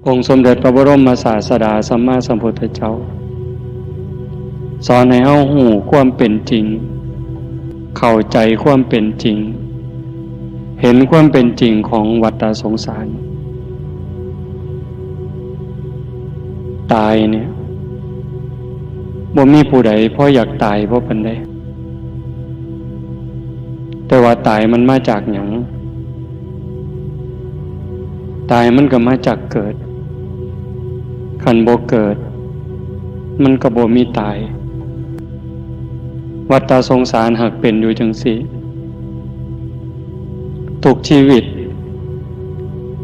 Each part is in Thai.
องค์สมเด็จพระบรมศาสดาสัมมาสัมพุทธเจ้าสอนให้เฮาฮู้ความเป็นจริงเข้าใจความเป็นจริงเห็นความเป็นจริงของวัฏสงสารตายเนี่ยบ่มีผู้ใดเพราะอยากตายเพราะปานใดแต่ว่าตายมันมาจากหยังตายมันก็มาจากเกิดคันบ่เกิดมันก็บ่มีตายวัฏสงสารหากเป็นอยู่จังซี่ทุกชีวิต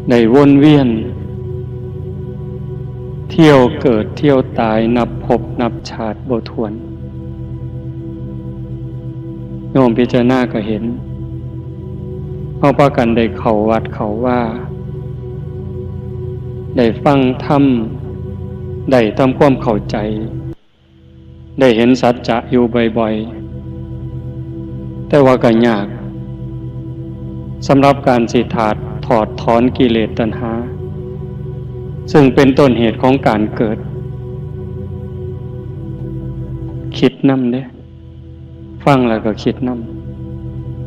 ได้วนเวียนเที่ยวเกิดเที่ยวตายนับภพนับชาติบ่ถ้วนโยมพิจารณาก็เห็นเอาพากันได้เข้าวัดเข้าว่าได้ฟังธรรมได้ทำความเข้าใจได้เห็นสัจจะอยู่บ่อยๆแต่ว่าก็ยากสำหรับการสิถอดถอนกิเลสตัณหาซึ่งเป็นต้นเหตุของการเกิดคิดนำเด้ฟังแล้วก็คิดน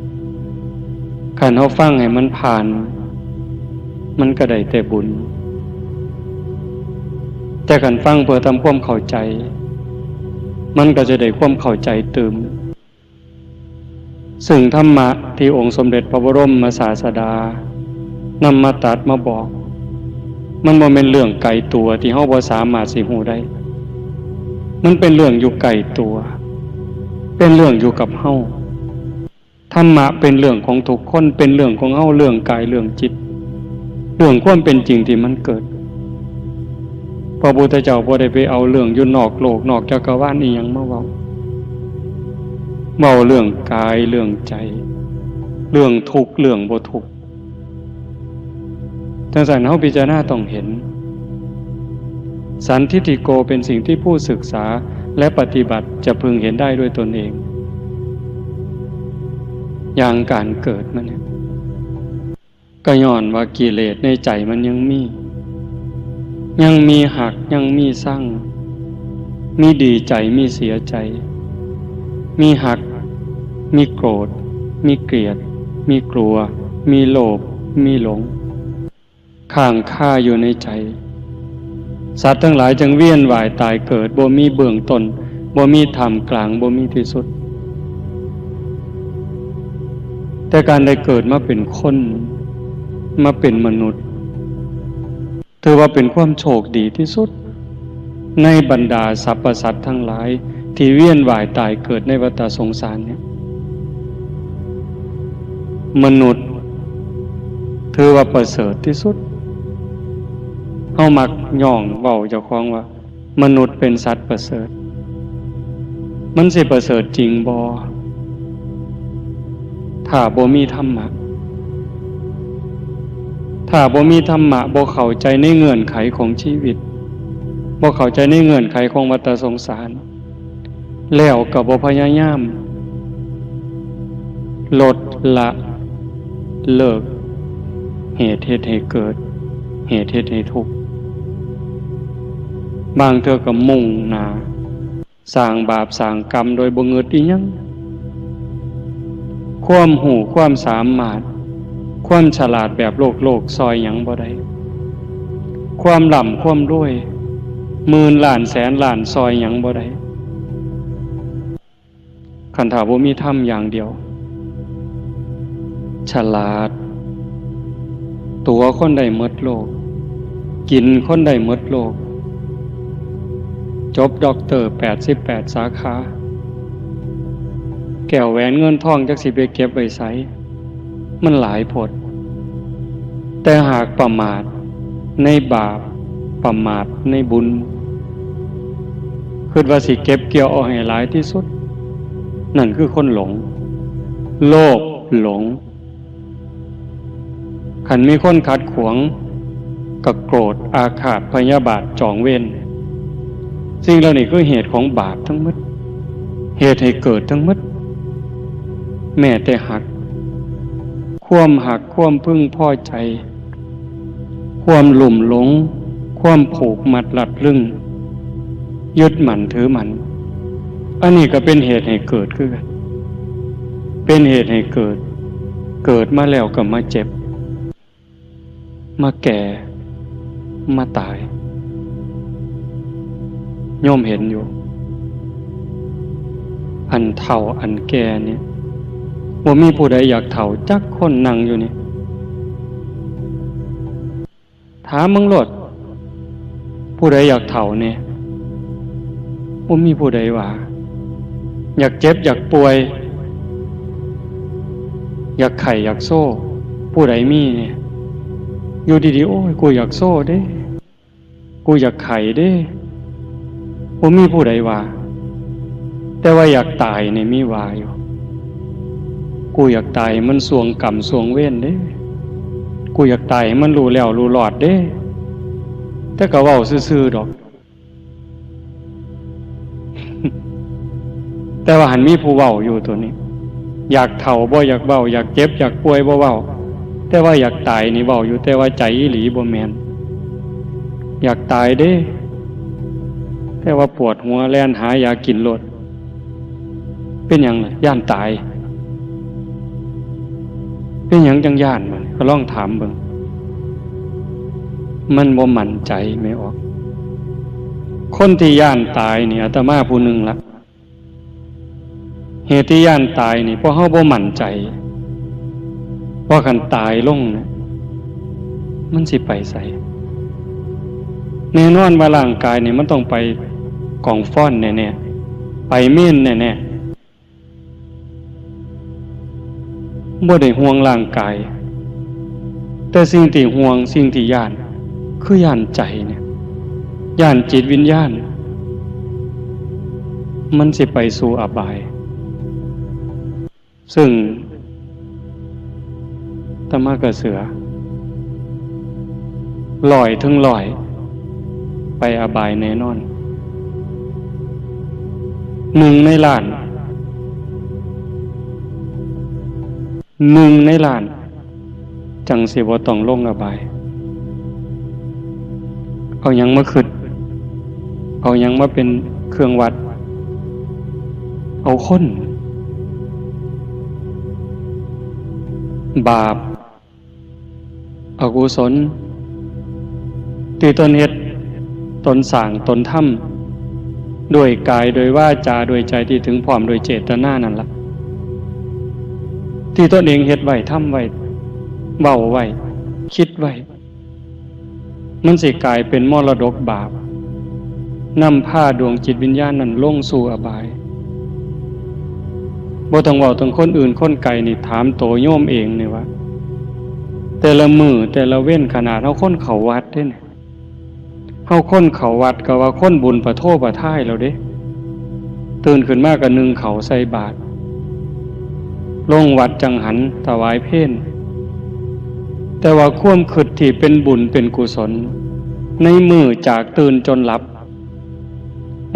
ำคันเฮาฟังให้มันผ่านมันก็ได้แต่บุญแต่คันฟังเพื่อทำความเข้าใจมันก็จะได้ความเข้าใจเติมซึ่งธรรมะที่องค์สมเด็จพระบรมศาสดานำมาตรัสมาบอกมันบ่แม่นเรื่องไกลตัวที่เฮาบ่สามารถสิรู้ได้มันเป็นเรื่องอยู่ไกลตัวเป็นเรื่องอยู่กับเฮาธรรมะเป็นเรื่องของทุกคนเป็นเรื่องของเฮาเรื่องกายเรื่องจิตเรื่องความเป็นจริงที่มันเกิดพระพุทธเจ้าบ่ได้ไปเอาเรื่องอยู่นอกโลกนอกจักรวาลอีหยังมาเว้าเรื่องกายเรื่องใจเรื่องทุกข์เรื่องบ่ทุกข์จังซั่นเฮาพิจารณาต้องเห็นสันทิฏฐิโกเป็นสิ่งที่ผู้ศึกษาและปฏิบัติจะพึงเห็นได้ด้วยตนเองอย่างการเกิดมันเนี่ยก็ย้อนว่ากิเลสในใจมันยังมีหักยังมีสั่งมีดีใจมีเสียใจมีหักมีโกรธมีเกลียดมีกลัวมีโลภมีหลงข้างคาอยู่ในใจสัตว์ทั้งหลายจึงเวียนว่ายตายเกิดบ่มีเบื้องต้นบ่มีท่ามกลางบ่มีที่สุดแต่การได้เกิดมาเป็นคนมาเป็นมนุษย์ถือว่าเป็นความโชคดีที่สุดในบรรดาสรรพสัตว์ทั้งหลายที่เวียนว่ายตายเกิดในวัฏสงสารเนี่ยมนุษย์ถือว่าประเสริฐที่สุดเฮามักย่องเว้าเจ้าของว่ามนุษย์เป็นสัตว์ประเสริฐมันสิประเสริฐจริงบ่ถ้าบ่มีธรรมะถ้าบ่มีธรรมะบ่เข้าใจในเงื่อนไขของชีวิตบ่เข้าใจในเงื่อนไขของวัฏสงสารแล้วก็บ่พยายามลดละเลิกเหตุให้เกิดเหตุให้ทุกข์บางเทื่อก็มุ่งหน้าสร้างบาปสร้างกรรมโดยบ่เงิดอีหยังความหูความสามารถความฉลาดแบบโลกซอยหยังบ่ได้ความร่ำความรวยหมื่นล้านแสนล้านซอยหยังบ่ได้คันถ้าบ่มีธรรมอย่างเดียวฉลาดตัวคนได้หมดโลกกินคนได้หมดโลกจบด็อกเตอร์88สาขาแก้วแหวนเงินทองจักสิไปเก็บไว้ไสมันหลายโพดแต่หากประมาทในบาปประมาทในบุญคิดว่าสิเก็บเกี่ยวเอาให้หลายที่สุดนั่นคือคนหลงโลภหลงคันมีคนขัดขวางก็โกรธอาฆาตพยาบาทจองเวรสิ่งเหล่านี้คือเหตุของบาปทั้งหมดเหตุให้เกิดทั้งหมดแม้แต่หักความพึงพอใจความหลุ่มหลง ความผูกมัดรัดรึงยึดมั่นถือมั่นอันนี้ก็เป็นเหตุให้เกิดขึ้นกันเป็นเหตุให้เกิดมาแล้วก็มาเจ็บมาแก่มาตายโยมเห็นอยู่อันเฒ่าอันแก่เนี่ยบ่มีผู้ใดอยากเฒ่าจักคนนั่งอยู่นี่ถามมึงโลดผู้ใดอยากเฒ่าเนี่ยบ่มีผู้ใดว่าอยากเจ็บอยากป่วยอยากไข้อยากโซ่ผู้ใดมีเนี่ยอยู่ดีๆโอ้ยกูอยากโซ่เด้กูอยากไข้เด้บ่มีผู้ใดว่าแต่ว่าอยากตายเนี่ยมีว่าอยู่กูอยากตายมันสวงกรรมสวงเวรเด้กูอยากตายมันรู้แล้วรู้รอดเด้แต่ก็เว้าซื่อๆดอก แต่ว่าหันมีผู้เว้าอยู่ตัวนี้อยากเฒ่าบ่อยากเว้าอยากเจ็บอยากป่วยบ่เว้าแต่ว่าอยากตายนี่เว้าอยู่แต่ว่าใจอีหลีบ่แม่นอยากตายเด้แต่ว่าปวดหัวแล่นหายากินโลดเป็นหยังล่ะย่านตายเป็นหยังจังย่านมันก็ลองถามเบิ่งมันบ่มั่นใจไม่ออกคนที่ย่านตายนี่อาตมาผู้หนึ่งละเหตุที่ย่านตายนี่เพราะเฮาบ่มั่นใจว่าคันตายลงนะมันสิไปไสแน่นอนว่าร่างกายนี่มันต้องไปกองฟ้อนแน่ๆไปเม่นแน่ๆบ่ได้ห่วงร่างกายแต่สิ่งที่ห่วงสิ่งที่ย่านคือย่านใจเนี่ยย่านจิตวิญญาณมันสิไปสู่อบายซึ่งธรรมะกระเสือลอยถึงลอยไปอบายแน่นอน1 ในล้าน1 ในล้านจังสิบ่ต้องลงอบายเอาหยังมาคิดเอาหยังมาเป็นเครื่องวัดเอาคนบาปอกุศลที่ตนเฮ็ดตนสร้างตนทำด้วยกายโดยวาจาโดยใจที่ถึงพร้อมโดยเจตนานั่นล่ะที่ตนเองเฮ็ดไว้ทำไว้เว้าไว้คิดไว้มันสิกลายเป็นมรดกบาปนำพาดวงจิตวิญญาณนั้นลงสู่อบายบ่ต้องเว้าถึงคนอื่นคนไกลนี่ถามโตโยมเองนี่ว่าแต่ละมื้อแต่ละเว้นขนาดเฮาคนเข้าวัดเด้เนี่ยเฮาคนเข้าวัดก็ว่าคนบุญประโทประท่ายแล้วเด้ตื่นขึ้นมาก็นึ่งข้าวใส่บาตรลงวัดจังหันถวายเพลแต่ว่าความคิดที่เป็นบุญเป็นกุศลในมือจากตื่นจนหลับ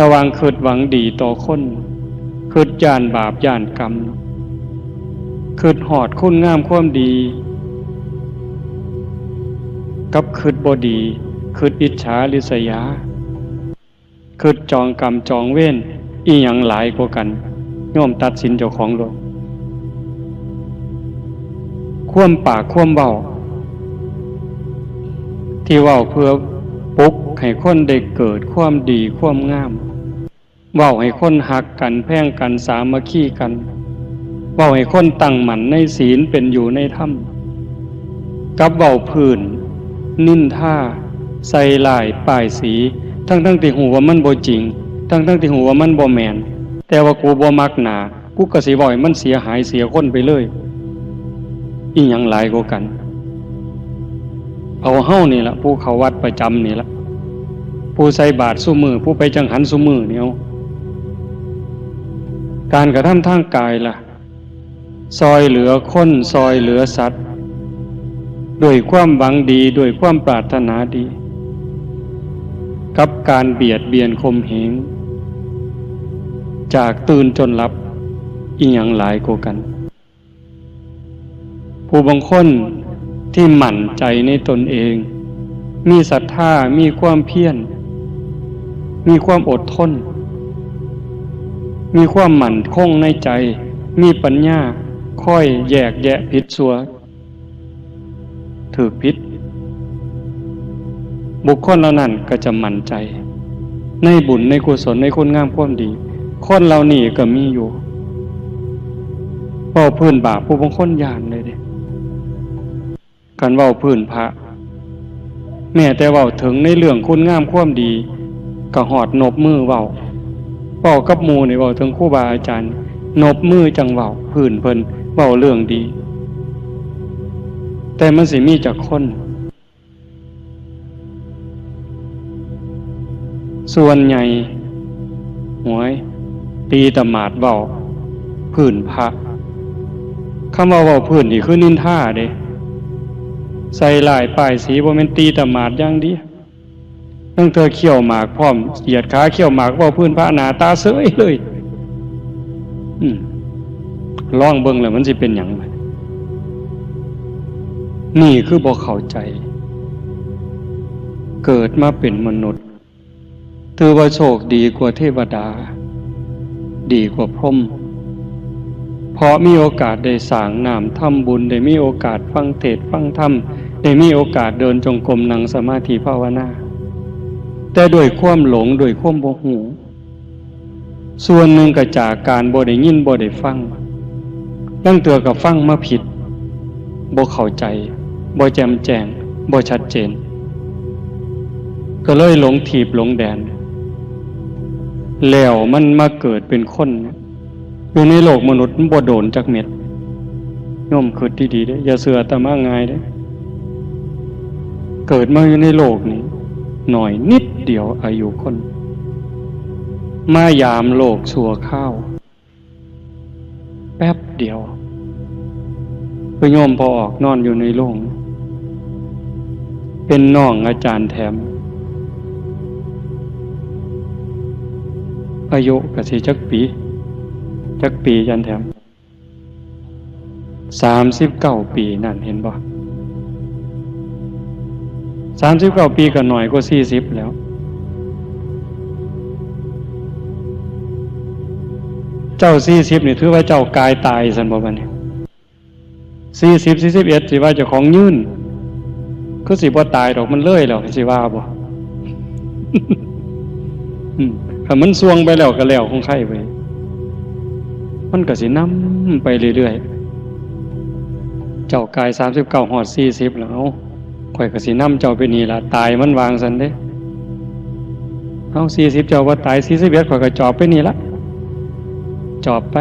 ระวังคิดหวังดีต่อคนคิดย่านบาปย่านกรรมคิดหอดคุณงามความดีกับคิดบ่ดีคิดอิจฉาริษยาคิดจองกรรมจองเวรอีหยังหลายกว่ากันโยมตัดสินเจ้าของโลกความปากความเว้าที่เว้าเพื่อปลุกให้คนได้เกิดความดีความงามเว้าให้คนฮักกันแพ่งกันสามัคคีกันเว้าให้คนตั้งมั่นในศีลเป็นอยู่ในธรรมกับเว้าพื้นนินท่าใส่ลายป้ายสีทั้งที่หูว่ามันบ่จริงทั้งที่หูว่ามันบ่แม่นแต่ว่ากูบ่มักหน้ากูก็สิเว้าให้มันเสียหายเสียคนไปเลยอีหยังหลายกว่ากันเอาเฮ้านี่ล่ะผู้เข้าวัดประจำนี่ล่ะผู้ใส่บาตรซุมื้อผู้ไปจังหันซุมื้อนี่เอาการกระทำทางกายล่ะซอยเหลือคนซอยเหลือสัตว์ด้วยความหวังดีด้วยความปรารถนาดีกับการเบียดเบียนข่มเหงจากตื่นจนหลับอีหยังหลายกว่ากันผู้บางคนที่หมั่นใจในตนเอง มีศรัทธามีความเพียรมีความอดทนมีความหมั่นคงในใจมีปัญญาค่อยแยกแยะผิดชั่วถูกผิดบุคคลเหล่านั้นก็จะมั่นใจในบุญในกุศลในคุณงามความดีคนเหล่านี้ก็มีอยู่เว้าพื้นบาปผู้บางคนย่านเลยเด้กันเว้าพื้นพระแม้แต่เว้าถึงในเรื่องคุณงามความดีก็หอดนบมือเว้ากับหมู่นี่เว้าถึงครูบาอาจารย์นบมือจังเว้าพื้นเพิ่นเว้าเรื่องดีแต่มันสิมีจักคนส่วนใหญ่หวยตีตะหมาดเว้าพื้นพระคำว่าเว้าพื้นนี่คือนินทาเด้ใส่ลายป้ายสีบ่แม่นตีตะหมาดอย่างเดียวตั้งเธอเขี่ยวหมากพร้อมเหยียดขาเขี่ยวหมากเว้าพื้นพระหน้าตาเสยเลยลองเบิ่งแล้วมันสิเป็นหยังนี่คือบ่เข้าใจเกิดมาเป็นมนุษย์ถือว่าโชคดีกว่าเทวดาดีกว่าพรหมเพราะมีโอกาสได้สร้างน้ำทำบุญได้มีโอกาสฟังเทศน์ฟังธรรมได้มีโอกาสเดินจงกรมนั่งสมาธิภาวนาแต่ด้วยความหลงด้วยความบ่ฮู้ส่วนหนึ่งก็จากการบ่ได้ยินบ่ได้ฟังตั้งเตือกับฟังมาผิดบ่เข้าใจบ่แจ่มแจ้งบ่ชัดเจนก็เลยหลงถีบหลงแดนแล้วมันมาเกิดเป็นคนอยู่ในโลกมนุษย์มันบ่โดนจักเม็ดโยมคิดดีๆเด้ออย่าเชื่ออาตมาง่ายเด้อเกิดมาอยู่ในโลกนี้หน่อยนิดเดียวอายุคนมายามโลกชั่วข้าวแป๊บเดียวไปโยมพอออกนอนอยู่ในโรงเป็นน้องอาจารย์แถมอายุก็สิจักปีอาจารย์แถม39 ปีนั่นเห็นบ่39 ปีก็หน่อยกว่า40แล้วเจ้า40นี่ถือว่าเจ้ากายตายซั่นบ่บัดนี้40 41สิว่าเจ้าของยืนคือสิบ่ตายดอกมันเลยแล้วสิว่าบ่ ถ้ามันซวงไปแล้วก็แล้วของใครไปมันก็สินำไปเรื่อยๆเจ้ากาย39ฮอด40แล้วข่อยก็สินำเจ้าไปนี่ล่ะตายมันวางซั่นเด้เอา40เจ้าว่าตาย41ข่อยก็จอบไปนี่ล่ะจอบไป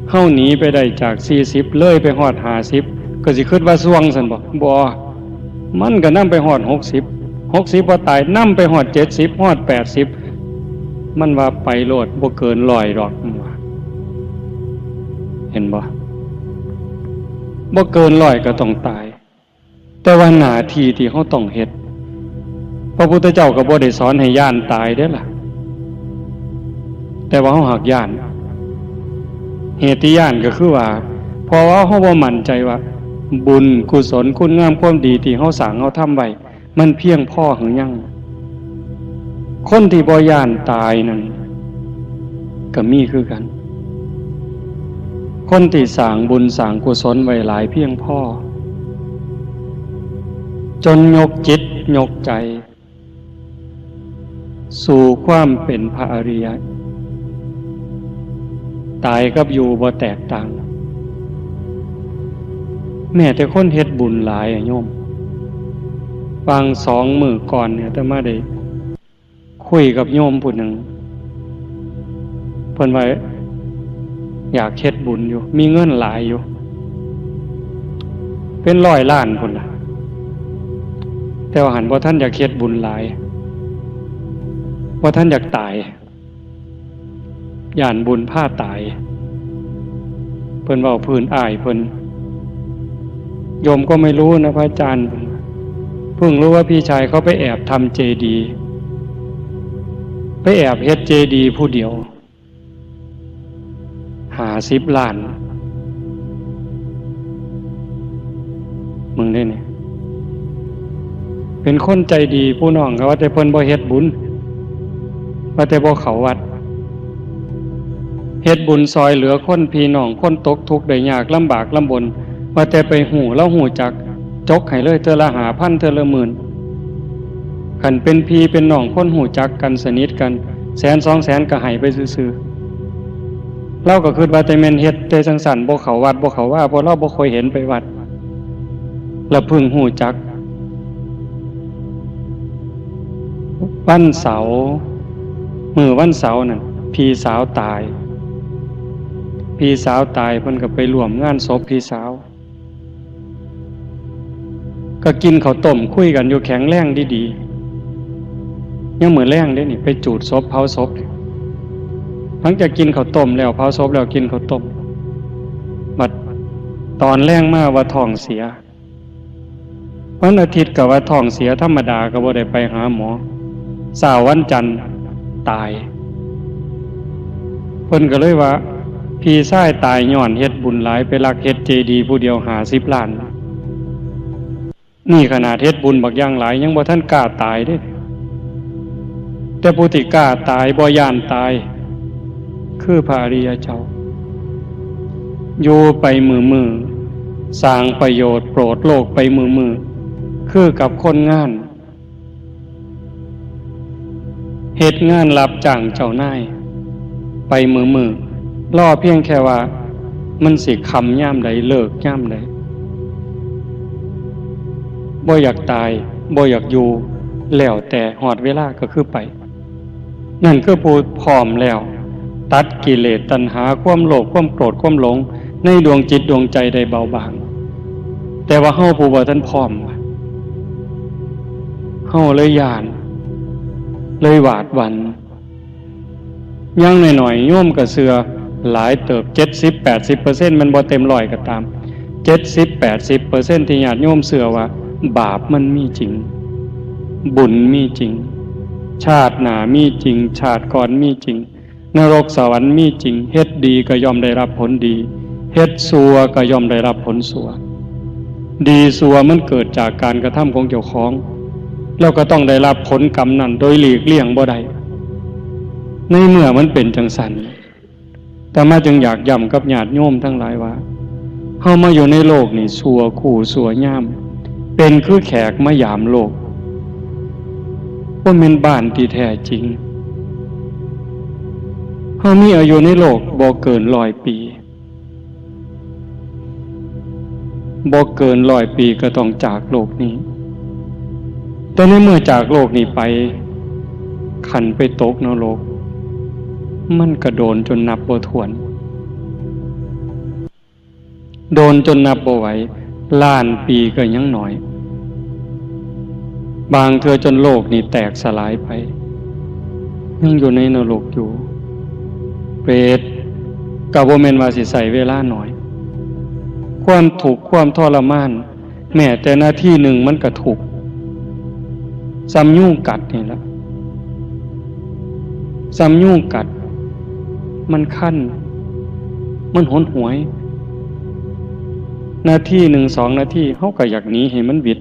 เฮาหนีไปได้จาก40เลยไปฮอด50ก็สิคิดว่าซวงซั่นบ่มันก็นำไปฮอด60บ่ตายนำไปฮอด70ฮอด80มันว่าไปโลดบ่เกิน100ดอกเห็นบ่เกิน100ก็ต้องตายแต่ว่าหน้าที่ที่เฮาต้องเฮ็ดพระพุทธเจ้าก็บ่ได้สอนให้ย่านตายเด้อล่ะแต่ว่าเฮาหักย่านเหตุที่ย่านก็คือว่าเพราะว่าเฮาบ่มั่นใจว่าบุญกุศลคุณงามความดีที่เฮาสร้างเฮาทำไว้มันเพียงพอหรือยังคนที่บ่ย่านตายนั่นก็มีคือกันคนที่สร้างบุญสร้างกุศลไว้หลายเพียงพอจนยกจิตยกใจสู่ความเป็นพระอริยะตายกับอยู่บ่แตกต่างแม้แต่คนเฮ็ดบุญหลายโยมฟัง2 มื้อก่อนเนี่ยแต่มาได้คุยกับโยมผู้หนึ่งเพิ่นว่าอยากเฮ็ดบุญอยู่มีเงินหลายอยู่เป็น100 ล้านพุ่นน่ะแต่ว่าหันบ่ทันอยากเฮ็ดบุญหลายบ่ทันอยากตายย่านบุญพาตายเพิ่นเว้าพื้นอ้ายเพิ่นโยมก็ไม่รู้นะพระอาจารย์เพิ่งรู้ว่าพี่ชายเขาไปแอบทำเจดีย์ไปแอบเฮ็ดเจดีย์ผู้เดียว50 ล้านมึงได้เนี่ย เป็นคนใจดีผู้น้องก็ว่าแต่เพิ่นบ่เฮ็ดบุญว่าแต่บ่เข้าวัดเฮ็ดบุญซอยเหลือคนพี่น้องคนตกทุกข์ได้ยากลำบากลำบนว่าแต่ไปหูแล้วหูจักจกให้เลยเทื่อละ5,000เทื่อละหมื่นคันเป็นพี่เป็นน้องคนหูจักกันสนิทกันแสน2แสนก็ให้ไปซื่อๆเราก็คิดว่าแต่แม่นเฮ็ดแต่จังซั่นบ่เข้าวัดบ่เข้าว่าเพราะเราบ่ค่อยเห็นไปวัดแล้วเพิ่งหูจักวันเสาร์มื้อวันเสาร์นั่นพี่สาวตายเพิ่นก็ไปร่วมงานศพพี่สาวก็กินข้าวต้มคุยกันอยู่แข็งแรงดีๆยังมื้อแรงเด้นี่ไปจูดศพเผาศพหลังจากกินข้าวต้มแล้วเผาศพแล้วกินข้าวต้มบัดตอนแรงมาว่าท้องเสียวันอาทิตย์ก็ว่าท้องเสียธรรมดาก็บ่ได้ไปหาหมอเสาร์วันจันทร์ตายเพิ่นก็เลยว่าพี่ชายตายย้อนเฮ็ดบุญหลายไปลักเฮ็ดเจดีย์ผู้เดียว50 ล้านนี่ขนาดเฮ็ดบุญบักอย่างหลายยังบ่ทันกล้าตายเด้แต่ผู้ที่กล้าตายบ่ย่านตายคือพระอริยเจ้าอยู่ไปมือสร้างประโยชน์โปรดโลกไปมือคือกับคนงานเฮ็ดงานรับจ้างเจ้านายไปมือรอเพียงแค่ว่ามันสิค่ำยามใดเลิกยามใดบ่อยากตายบ่อยากอยู่แล้วแต่ฮอดเวลาก็คือไปนั่นคือผู้พร้อมแล้วตัดกิเลสตัณหาความโลภความโกรธความหลงในดวงจิตดวงใจได้เบาบางแต่ว่าเฮาผู้บ่ทันพร้อมเฮาเลยย่านเลยหวาดหวั่นยังหน่อยๆโยมก็เชื่อหลายเติบ 70-80% มันบ่เต็มร้อยก็ตาม 70-80% ที่ญาติโยมเชื่อว่าบาปมันมีจริงบุญมีจริงชาติหน้ามีจริงชาติก่อนมีจริงนรกสวรรค์มีจริงเฮ็ดดีก็ย่อมได้รับผลดีเฮ็ดชั่วก็ย่อมได้รับผลชั่วดีชั่วมันเกิดจากการกระทำของเจ้าของแล้วก็ต้องได้รับผลกรรมนั้นโดยหลีกเลี่ยงบ่ได้ในเมื่อมันเป็นจังสันแต่มาจึงอยากย้ำกับญาติโยมทั้งหลายว่าเฮามาอยู่ในโลกนี่ชั่วคู่ชั่วยามเป็นคือแขกมายามโลกบ่แม่นบ้านที่แท้จริงเฮามีอายุในโลกบ่เกิน100 ปีบ่เกิน100 ปีก็ต้องจากโลกนี้แต่ในเมื่อจากโลกนี้ไปขันไปตกนรกมันก็โดนจนนับบ่ถ้วนโดนจนนับบ่ไหวล้านปีก็ยังน้อยบางเทื่อจนโลกนี้แตกสลายไปยังอยู่ในนรกอยู่เปรตก็บ่แม่นว่าสิใช้เวลาน้อยความทุกข์ความทรมานแม้แต่นาทีหนึ่งมันก็ทุกข์ซ้ำยุงกัดนี่ล่ะซ้ำยุงกัดมันคันมันหนหวยนาที1 2 นาทีเฮาก็อยากหนีให้มันวิด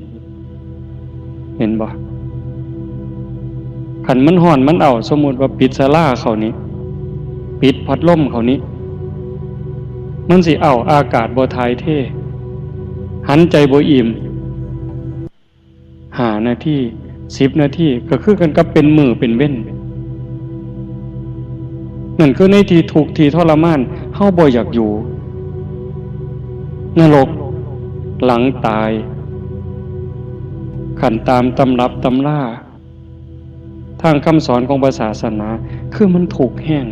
เห็นบ่คันมันร้อนมันเอาสมมุติว่าปิดศาลาเขานี้ปิดพัดลมเขานี้มันสิเอาอากาศบ่ถ่ายเทหันใจบ่อิ่ม5 นาที10 นาทีก็คือกันกับเป็นมื้อเป็นเว้นนั่นคือในที่ทุกข์ที่ทรมานเฮาบ่อยากอยู่นรกหลังตายขันตามตำรับตำราทางคำสอนของศาสนาคือมันถูกแห้ง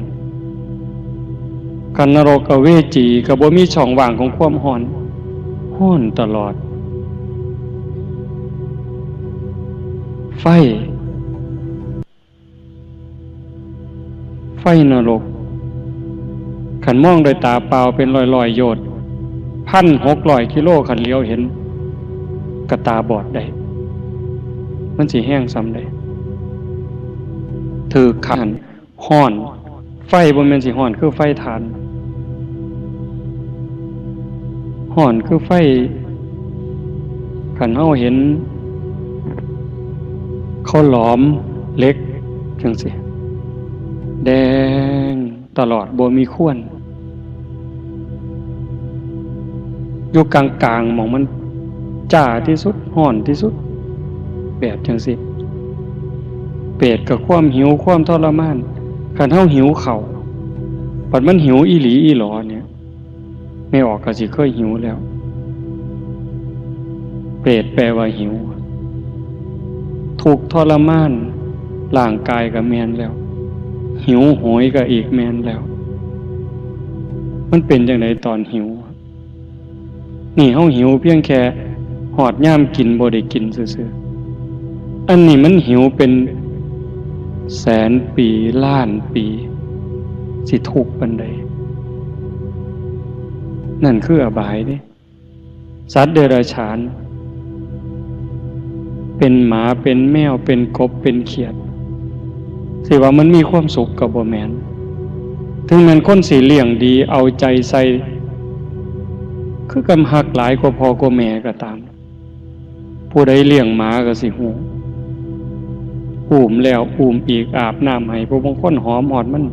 ขันนรกกับเวจีกับบ่มีช่องว่างของความร้อนตลอดไฟนรกขันมองโดยตาเปล่าเป็นลอยๆโยชน์ 1,600 กิโลขันเลี้ยวเห็นกระตาบอดได้มันสิแห้งซ้ำได้ถือขันห้อนไฟบ่แม่นสิห้อนคือไฟถ่านห้อนคือไฟขันเฮาเห็น เขาหลอมเหล็กจังซี่แดงตลอดบ่มีข่วนอยู่กลางๆหม่องมันจ้าที่สุดร้อนที่สุดแบบจังซี่เปรตกับความหิวความทรมานคันเฮาหิวข้าวบัดมันหิวอีหลีอีหลอเนี่ยไม่ออกก็สิเคยหิวแล้วเปรตแปลว่าหิวถูกทรมานร่างกายก็แม่นแล้วหิวโหยก็อีกแม่นแล้วมันเป็นจังไดตอนหิวนี่เฮาหิวเพียงแค่หอดย่ามกินบ่ได้กินซื่อๆอันนี้มันหิวเป็นแสนปีล้านปีสิทุกข์ปานใดนั่นคืออบายเด้สัตว์เดรัจฉานเป็นหมาเป็นแมวเป็นกบเป็นเขียดสิว่ามันมีความสุขก็บ่แม่นถึงแม้นคนสิเลี้ยงดีเอาใจใส่คือกำหักหลายกว่าพ่อกว่าแม่ก็ตามผู้ใดเลี้ยงหมาก็สิฮู้อุ้มแล้วอุ้มอีกอาบน้ำให้ผู้บางคนหอมหอดมัน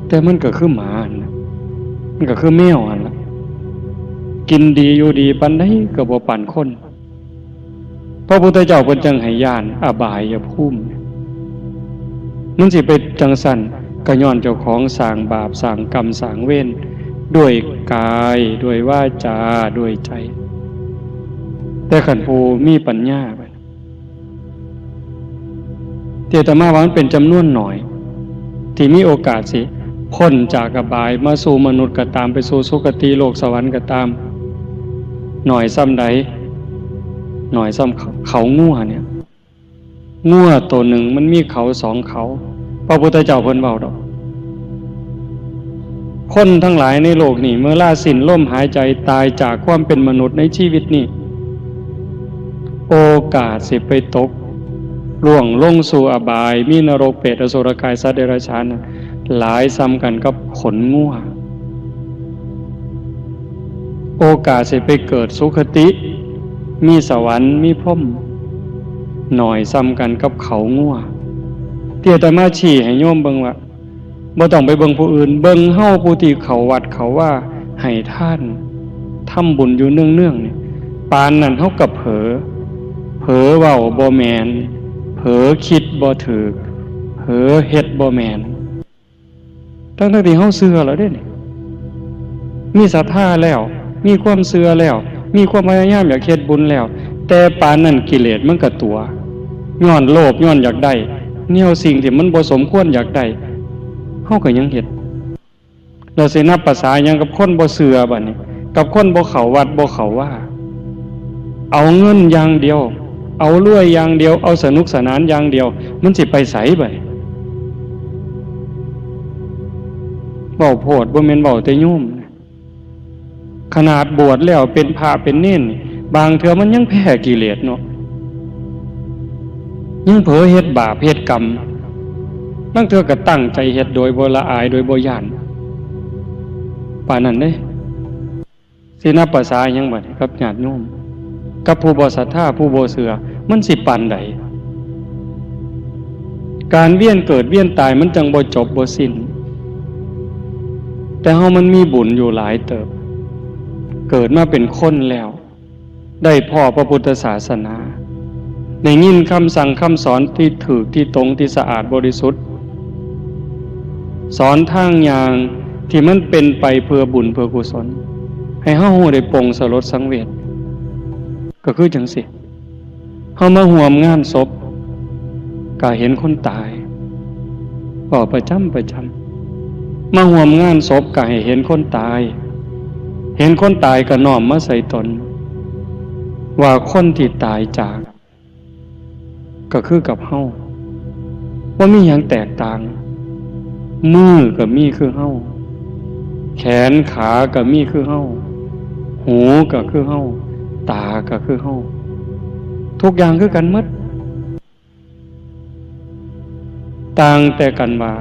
แต่มันก็คือหมานะมันก็คือแมวอันละกินดีอยู่ดีปานใดก็บ่ปานคนพระพุทธเจ้าเพิ่นจังให้ย่านอบายภูมิมันสิไปจังซั่นก็ย้อนเจ้าของสร้างบาปสร้างกรรมสร้างเวรด้วยกายด้วยวาจาด้วยใจแต่ขันผู้มีปัญญาไปเจตมาว่ามันเป็นจำนวนหน่อยที่มีโอกาสสิพ้นจากอบายมาสู่มนุษย์ก็ตามไปสู่สุคติโลกสวรรค์ก็ตามหน่อยซ้ำใดหน่อยซ้ำเขางัวเนี่ยงัวตัวหนึ่งมันมีเขาสองเขาพระพุทธเจ้าเพิ่นเว้าดอกคนทั้งหลายในโลกนี้เมื่อลาสิ้นลมหายใจตายจากความเป็นมนุษย์ในชีวิตนี้โอกาสสิไปตกล่วงลงสู่อบายมีนรกเปรตอสุรกายสัตว์เดรัจฉานหลายซ้ำกันกับขนงัวโอกาสสิไปเกิดสุคติมีสวรรค์มีพรหมหน่อยซ้ำกันกับเขางัวเที่ยแต่มาชี้ให้โยมเบิ่งว่าบ่ต้องไปเบิ่งผู้อื่นเบิ่งเฮาผู้ที่เขาวัดเขาว่าให้ท่านทำบุญอยู่เนื่องๆนี่ปานนั้นเฮาก็เผลอเว้าบ่แม่นเผลอคิดบ่ถูกเผลอเฮ็ดบ่แม่นทั้งที่เฮาเชื่อแล้วเด้นี่มีศรัทธาแล้วมีความเชื่อแล้วมีความพยายามอยากเฮ็ดบุญแล้วแต่ปานนั้นกิเลสมันก็ตัวย้อนโลภย้อนอยากได้แนวสิ่งที่มันบ่สมควรอยากได้เฮาก็ยังเฮ็ดแล้วสินับภาษาหยังกับคนบ่เชื่อบัดนี้กับคนบ่เข้าวัดบ่เข้าว่าเอาเงินอย่างเดียวเอารวยอย่างเดียวเอาสนุกสนานอย่างเดียวมันสิไปไสบัดเว้าโพดบ่แม่นเว้าแต่โยมขนาดบวชแล้วเป็นพระเป็นเณรบางเทื่อมันยังแพ้กิเลสเนาะยังเผลอเฮ็ดบาปเฮ็ดกรรมบางเทื่อก็ตั้งใจเฮ็ดโดยบ่ละอายโดยบ่ย้านปานนั้นเด้สินับภาษาหยังบัดกับญาติโยมกับผู้บ่ศรัทธาผู้บ่เชื่อมันสิปานใดการเวียนเกิดเวียนตายมันจังบ่จบบ่สิ้นแต่เฮามันมีบุญอยู่หลายเติบเกิดมาเป็นคนแล้วได้พ่อพระพุทธศาสนาได้ยินคำสั่งคำสอนที่ถูกที่ตรงที่สะอาดบริสุทธิ์สอนทางอย่างที่มันเป็นไปเพื่อบุญเพื่อกุศลให้เฮาได้ปลงสลดสังเวชก็คือจังสิเฮามาร่วมงานศพก็เห็นคนตายก็ประจำมาร่วมงานศพก็ให้เห็นคนตายเห็นคนตายก็น้อมมาใส่ตนว่าคนที่ตายจากก็คือกับเฮาว่ามีหยังแตกต่างมือก็มีคือเฮาแขนขาก็มีคือเฮาหูก็คือเฮาตาก็คือเฮาทุกอย่างคือกันหมดต่างแต่กันว่า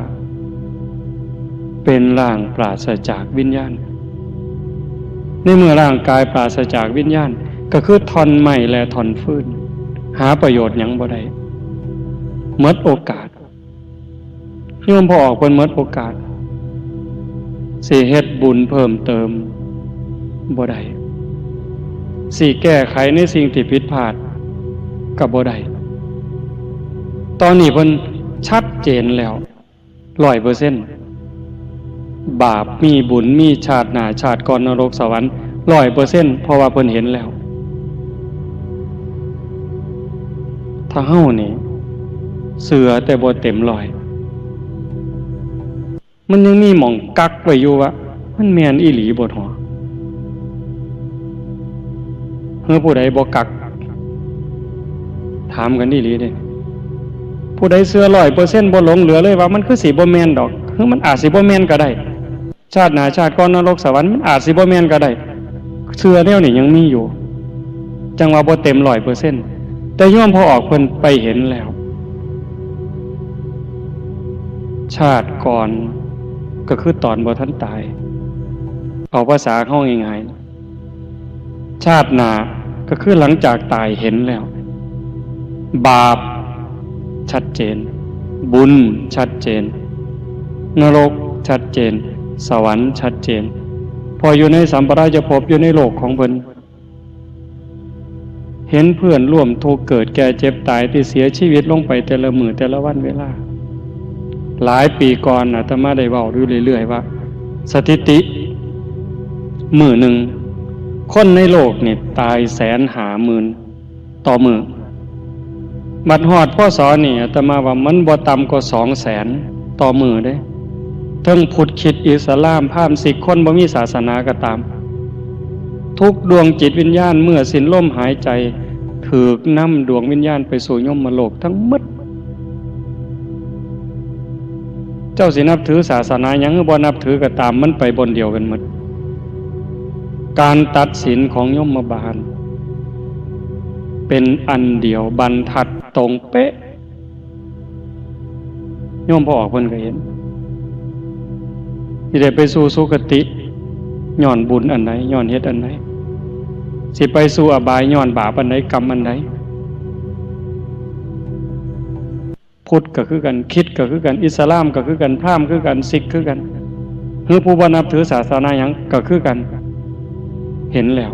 เป็นร่างปราศจากวิญญาณในเมื่อร่างกายปราศจากวิญญาณก็คือท่อนไม้และท่อนฟืน หาประโยชน์หยังบ่ได้หมดโอกาสโยมพอออกเพิ่นหมดโอกาสสิเฮ็ดบุญเพิ่มเติมบ่ได้สิแก้ไขในสิ่งที่ผิดพลาดก็บ่ได้ตอนนี้เพิ่นชัดเจนแล้ว 100% บาปมีบุญมีชาติหน้าชาติก่อนนรกสวรรค์ 100% เพราะว่าเพิ่นเห็นแล้วถ้าเฮานี่เสือแต่บ่เต็มร้อยมันยังมีหม่องกักไว้อยู่ว่ามันแม่นอีหลีบ่ท้อเมื่อผู้ใดบ่กักถามกันอีหลีเด้ผู้ใดเชื่อ 100% บ่หลงเหลือเลยว่ามันคือสิบ่แม่นดอกคือมันอาจสิบ่แม่นก็ได้ชาติหน้าชาติก่อนนรกสวรรค์มันอาจสิบ่แม่นก็ได้เชื่อแนวนี้ยังมีอยู่จังว่าบ่เต็ม 100% แต่โยมพอออกเพิ่นไปเห็นแล้วชาติก่อนก็คือตอนบ่ทันตายเอาภาษาเข้าง่ายๆชาติหน้าก็คือหลังจากตายเห็นแล้วบาปชัดเจนบุญชัดเจนนรกชัดเจนสวรรค์ชัดเจนพออยู่ในสัมปรายภพอยู่ในโลกของเพิ่นเห็นเพื่อนร่วมทุกข์เกิดแก่เจ็บตายที่เสียชีวิตลงไปแต่ละมื้อแต่ละวันเวลาหลายปีก่อนอาตมาได้เว้าอยู่เรื่อยๆว่าสถิติมื้อหนึ่งคนในโลกนี่ตาย150,000ต่อมื้อบัดฮอดพ.ศ.นี่อาตมาว่ามันบ่ต่ำกว่า200,000ต่อมื้อเด้ทั้งพุทธคริสต์อิสลามพราหมณ์ศิษย์คนบ่มีศาสนาก็ตามทุกดวงจิตวิญญาณเมื่อสิ้นลมหายใจถูกนำดวงวิญญาณไปสู่ยมโลกทั้งหมดเจ้าสินับถือศาสนาหยังหรือบ่นับถือก็ตามมันไปบนเดียวกันหมดการตัดสินของยมบาลเป็นอันเดียวบรรทัดตรงเป๊ะโยมพอออกเพิ่นก็เห็นสิได้ไปสู่สุคติย้อนบุญอันใดย้อนเฮ็ดอันใดสิไปสู่อบายย้อนบาปอันใดกรรมอันใดพุทธก็คือกันคริสต์ก็คือกันอิสลามก็คือกันพราหมณ์คือกันศิษย์คือกันหรือผู้บ่นับถือศาสนาหยังก็คือกันเห็นแล้ว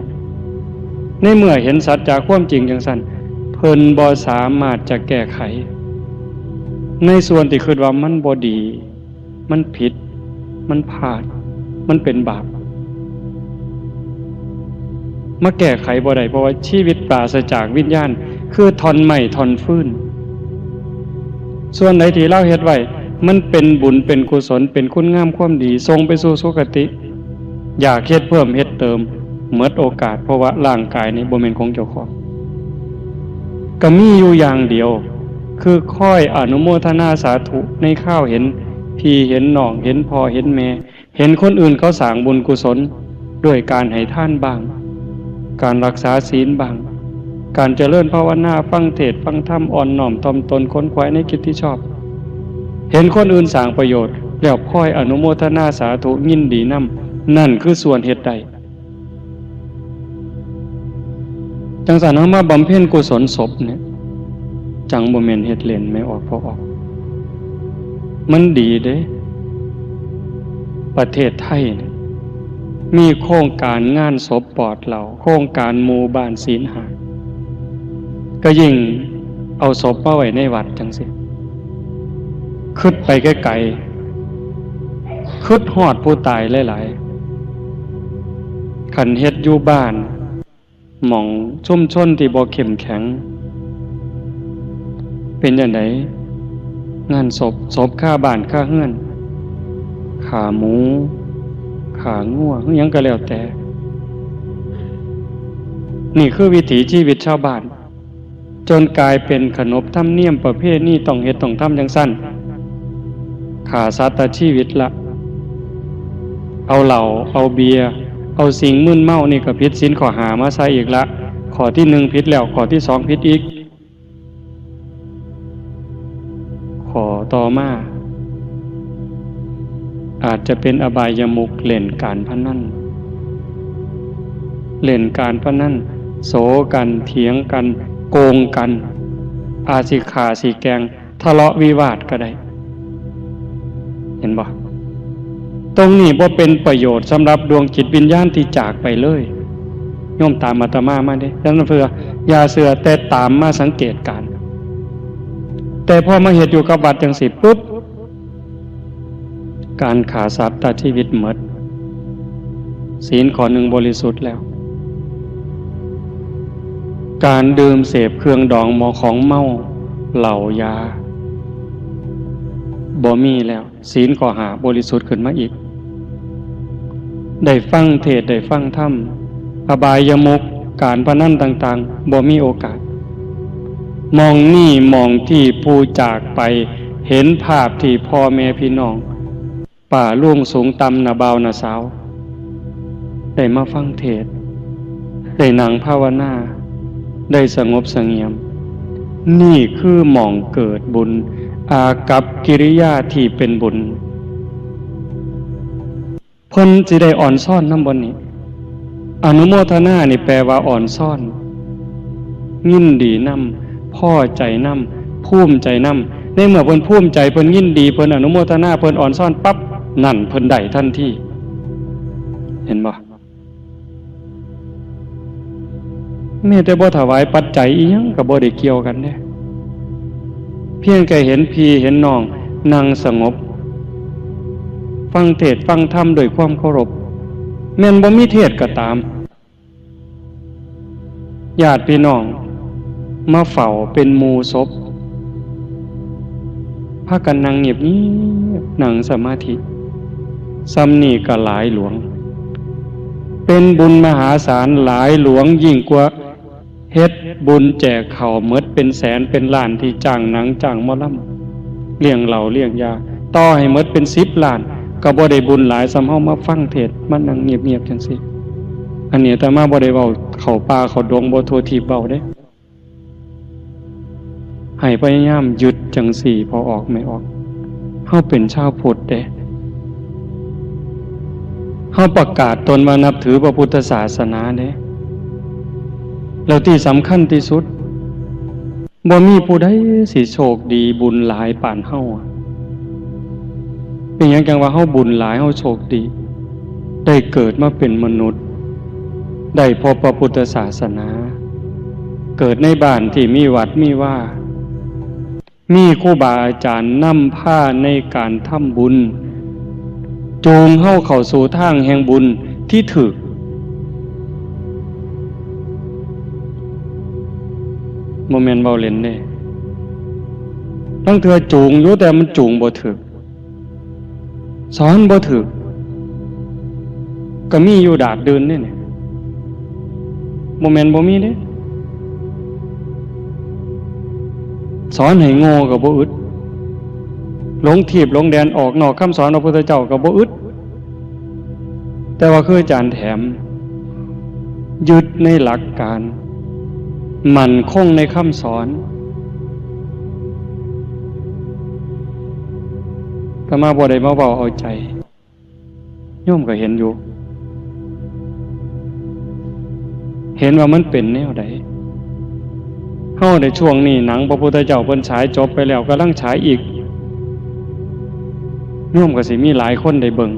ในเมื่อเห็นสัจจะความจริงจังซั่นเพิ่นบ่สามารถจะแก้ไขในส่วนที่คิดว่ามันบ่ดีมันผิดมันพลาดมันเป็นบาปมาแก้ไขบ่ได้เพราะว่าชีวิตปราศจากวิญญาณคือท่อนไม้ท่อนฟืนส่วนใดที่เราเฮ็ดไว้มันเป็นบุญเป็นกุศลเป็นคุณงามความดีส่งไปสู่สุคติอยากเฮ็ดเพิ่มเฮ็ดเติมหมดโอกาสเพราะว่าร่างกายนี้บ่แม่นของเจ้าของก็มีอยู่อย่างเดียวคือค่อยอนุโมทนาสาธุในข้าวเห็นพี่เห็นน้องเห็นพ่อเห็นแม่เห็นคนอื่นเขาสร้างบุญกุศลด้วยการให้ทานบ้างการรักษาศีลบ้างการเจริญภาวนาฟังเทศน์ฟังธรรมอ่อนน้อมถ่อมตนค้นคว้าในกิจที่ชอบเห็นคนอื่นสร้างประโยชน์แล้วค่อยอนุโมทนาสาธุยินดีนำนั่นคือส่วนเฮ็ดได้จังซั่นเฮามาบำเพ็ญกุศลศพเนี่ยจังบ่แม่นเฮ็ดเล่นไม่ออกพอออกมันดีเด้ประเทศไทยเนี่ยมีโครงการงานศพปลอดเหล่าโครงการหมู่บ้านศีลหาก็ยิ่งเอาศพมาไว้ในวัดจังซี่คิดไปไกลๆคิดฮอดผู้ตายหลายๆคันเฮ็ดอยู่บ้านหม่องชุมชนที่บ่เข้มแข็งเป็นจังได๋งานศพค่าบ้านค่าเรือนค่าหมูค่างัวหยังก็แล้วแต่นี่คือวิถีชีวิตชาวบ้านจนกลายเป็นขนบธรรมเนียมประเพณีต้องเฮ็ดต้องทำจังซั่นฆ่าสัตว์ชีวิตละเอาเหล้าเอาเบียร์เอาสิ่งมึนเมานี่ก็ผิดศีลข้อ5มาใส่อีกละข้อที่1ผิดแล้วข้อที่2ผิดอีกข้อต่อมาอาจจะเป็นอบายมุขเล่นการพนันโศกันเถียงกันโกงกัน อาจสิฆ่าสิแกล้งทะเลาะวิวาทก็ได้เห็นบ่ตรงนี้บ่เป็นประโยชน์สำหรับดวงจิตวิญญาณที่จากไปเลยโยมตามอาตมามาเด้ดังนั้นเพื่ออย่าเสือแต่ตามมาสังเกตการแต่พอมาเฮ็ดอยู่กับวัดจังสิปุ๊บการฆ่าสัตว์ตัดชีวิตหมดศีลข้อหนึ่งบริสุทธิ์แล้วการดื่มเสพเครื่องดองหมอของเมาเหล้ายาบ่มีแล้วศีลข้อห้าบริสุทธิ์ขึ้นมาอีกได้ฟังเทศน์ได้ฟังธรรมอบายมุขการพนันต่างๆบ่มีโอกาสมองนี่มองที่ผู้จากไปเห็นภาพที่พ่อแม่พี่น้องป่าล่วงสูงต่ำนาบ่าวนาสาวได้มาฟังเทศน์ได้นั่งภาวนาได้สงบเสงี่ยมนี่คือหม่องเกิดบุญอากับกิริยาที่เป็นบุญเพิ่นสิได้อ่อนซ่อนน้ำบนนี้อนุโมทนานี่แปลว่าอ่อนซ่อนยินดีนำพ่อใจนำภูมิใจนำในเมื่อเพิ่นภูมิใจเพิ่นยินดีเพิ่นอนุโมทนาเพิ่นอ่อนซ่อนปั๊บนั่นเพิ่นได้ทันทีเห็นบ่แม้แต่บ่ถวายปัจจัยอีหยังก็บ่ได้เกี่ยวกันเด้เพียงแค่เห็นพี่เห็นน้องนั่งสงบฟังเทศน์ฟังธรรมด้วยความเคารพแม้นบ่มีเทศน์ก็ตามญาติพี่น้องมาเฝ้าเป็นหมู่ศพพากันนั่งเงียบๆนั่งสมาธิซ้ำนี่ก็หลายหลวงเป็นบุญมหาศาลหลายหลวงยิ่งกว่าเฮ็ดบุญแจกข้าวหมดเป็นแสนเป็นล้านที่จ้างหนังจ้างหมอลำเลี้ยงเหล้าเลี้ยงยาต่อให้หมดเป็น10 ล้านก็บ่ได้บุญหลายสำเฮามาฟังเทศน์มานั่งเงียบๆจังซี่อันนี้แต่มาบ่ได้เว้าเข้าป่าเข้าดงบ่ทั่วทีเว้าเด้ให้พยายามหยุดจังซี่พอออกไม่ออกเฮาเป็นชาวพุทธเด้เฮาประกาศตนว่านับถือพระพุทธศาสนาเด้แล้วที่สำคัญที่สุดบ่มีผู้ใดสิโชคดีบุญหลายปานเฮาเป็นหยังจังว่าเฮาบุญหลายเฮาโชคดีได้เกิดมาเป็นมนุษย์ได้พบพระพุทธศาสนาเกิดในบ้านที่มีวัดมีว่ามีครูบาอาจารย์นำพาในการทำบุญจูงเฮาเข้าสู่ทางแห่งบุญที่ถูกบ่แม่นเว้าเล่นเด้ทั้งเทื่อจูงอยู่แต่มันจูงบ่ถูกสอนบ่ถูกก็มีอยู่ดาดเดินนี่แหละบ่แม่นบ่มีเด้สอนให้โง่ก็บ่อึดหลงทีบหลงแดนออกนอกคำสอนของพระพุทธเจ้าก็บ่อึดแต่ว่าคืออาจารย์แถมยึดในหลักการมั่นคงในคำสอนแต่มาบ่ได้มาเว้าเอาใจโยมก็เห็นอยู่เห็นว่ามันเป็นแนวใดเฮาในช่วงนี้หนังพระพุทธเจ้าเพิ่นฉายจบไปแล้วกำลังฉายอีกโยมก็สิมีหลายคนได้เบิ่ง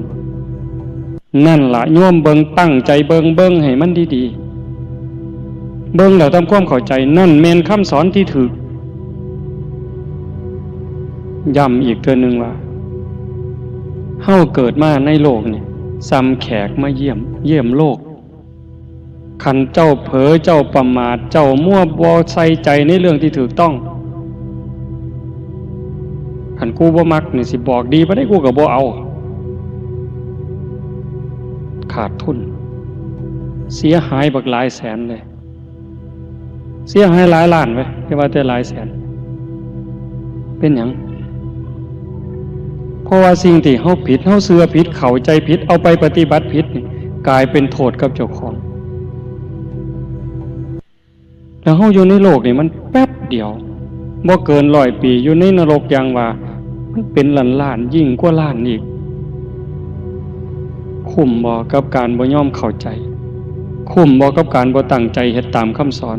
นั่นล่ะโยมเบิ่งตั้งใจเบิ่งให้มันดีๆเบิ่งแล้วทำความเข้าใจนั่นแม่นคำสอนที่ถูกย้ำอีกเทื่อนึงว่าเฮาเกิดมาในโลกนี่ซ้ำแขกมาเยี่ยมโลกคันเจ้าเผลอเจ้าประมาทเจ้ามั่วบ่ใส่ใจในเรื่องที่ถูกต้องคันกูบ่มักนี่สิบอกดีบ่ได้กูก็บ่เอาขาดทุนเสียหายบักหลายแสนเลยเสียหายหลายล้านเว้ยแต่ว่าแต่หลายแสนเป็นหยังเพราะว่าสิ่งที่เฮาผิดเฮาเชื่อผิดเข้าใจผิดเอาไปปฏิบัติผิดนี่กลายเป็นโทษกับเจ้าของแล้วเฮาอยู่ในโลกนี่มันแป๊บเดียวบ่เกิน100 ปีอยู่ในนรกอย่างว่ามันเป็นล้านๆยิ่งกว่าล้านอีกคุ้มบ่กับการบ่ยอมเข้าใจคุ้มบ่กับการบ่ตั้งใจเฮ็ดตามคำสอน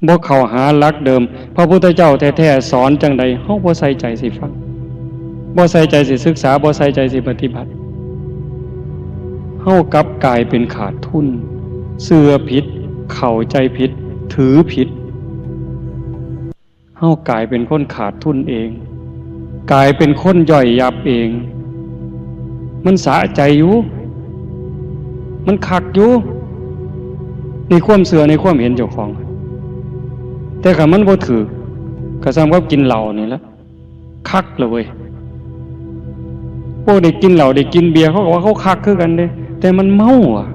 บ่เข้าหาหลักเดิมพระพุทธเจ้าแท้ๆสอนจังใดเฮาบ่ใส่ใจสิฟังบ่ใส่ใจสิศึกษาบ่ใส่ใจสิปฏิบัติเฮากลับกลายเป็นขาดทุนเชื่อผิดเข้าใจผิดถือผิดเฮากลายเป็นคนขาดทุนเองกลายเป็นคนย่อยยับเองมันสะใจอยู่มันคักอยู่ในความเสื่อในความเห็นเจ้าของแต่ถ้ามันบ่ถือก็ซ้ำกับกินเหล้านี่แหละคักเลยเว้ยพวกได้กินเหล้าได้กินเบียร์เขาก็ว่าเขาคักคือกันเด้แต่มันเมาอ่ะ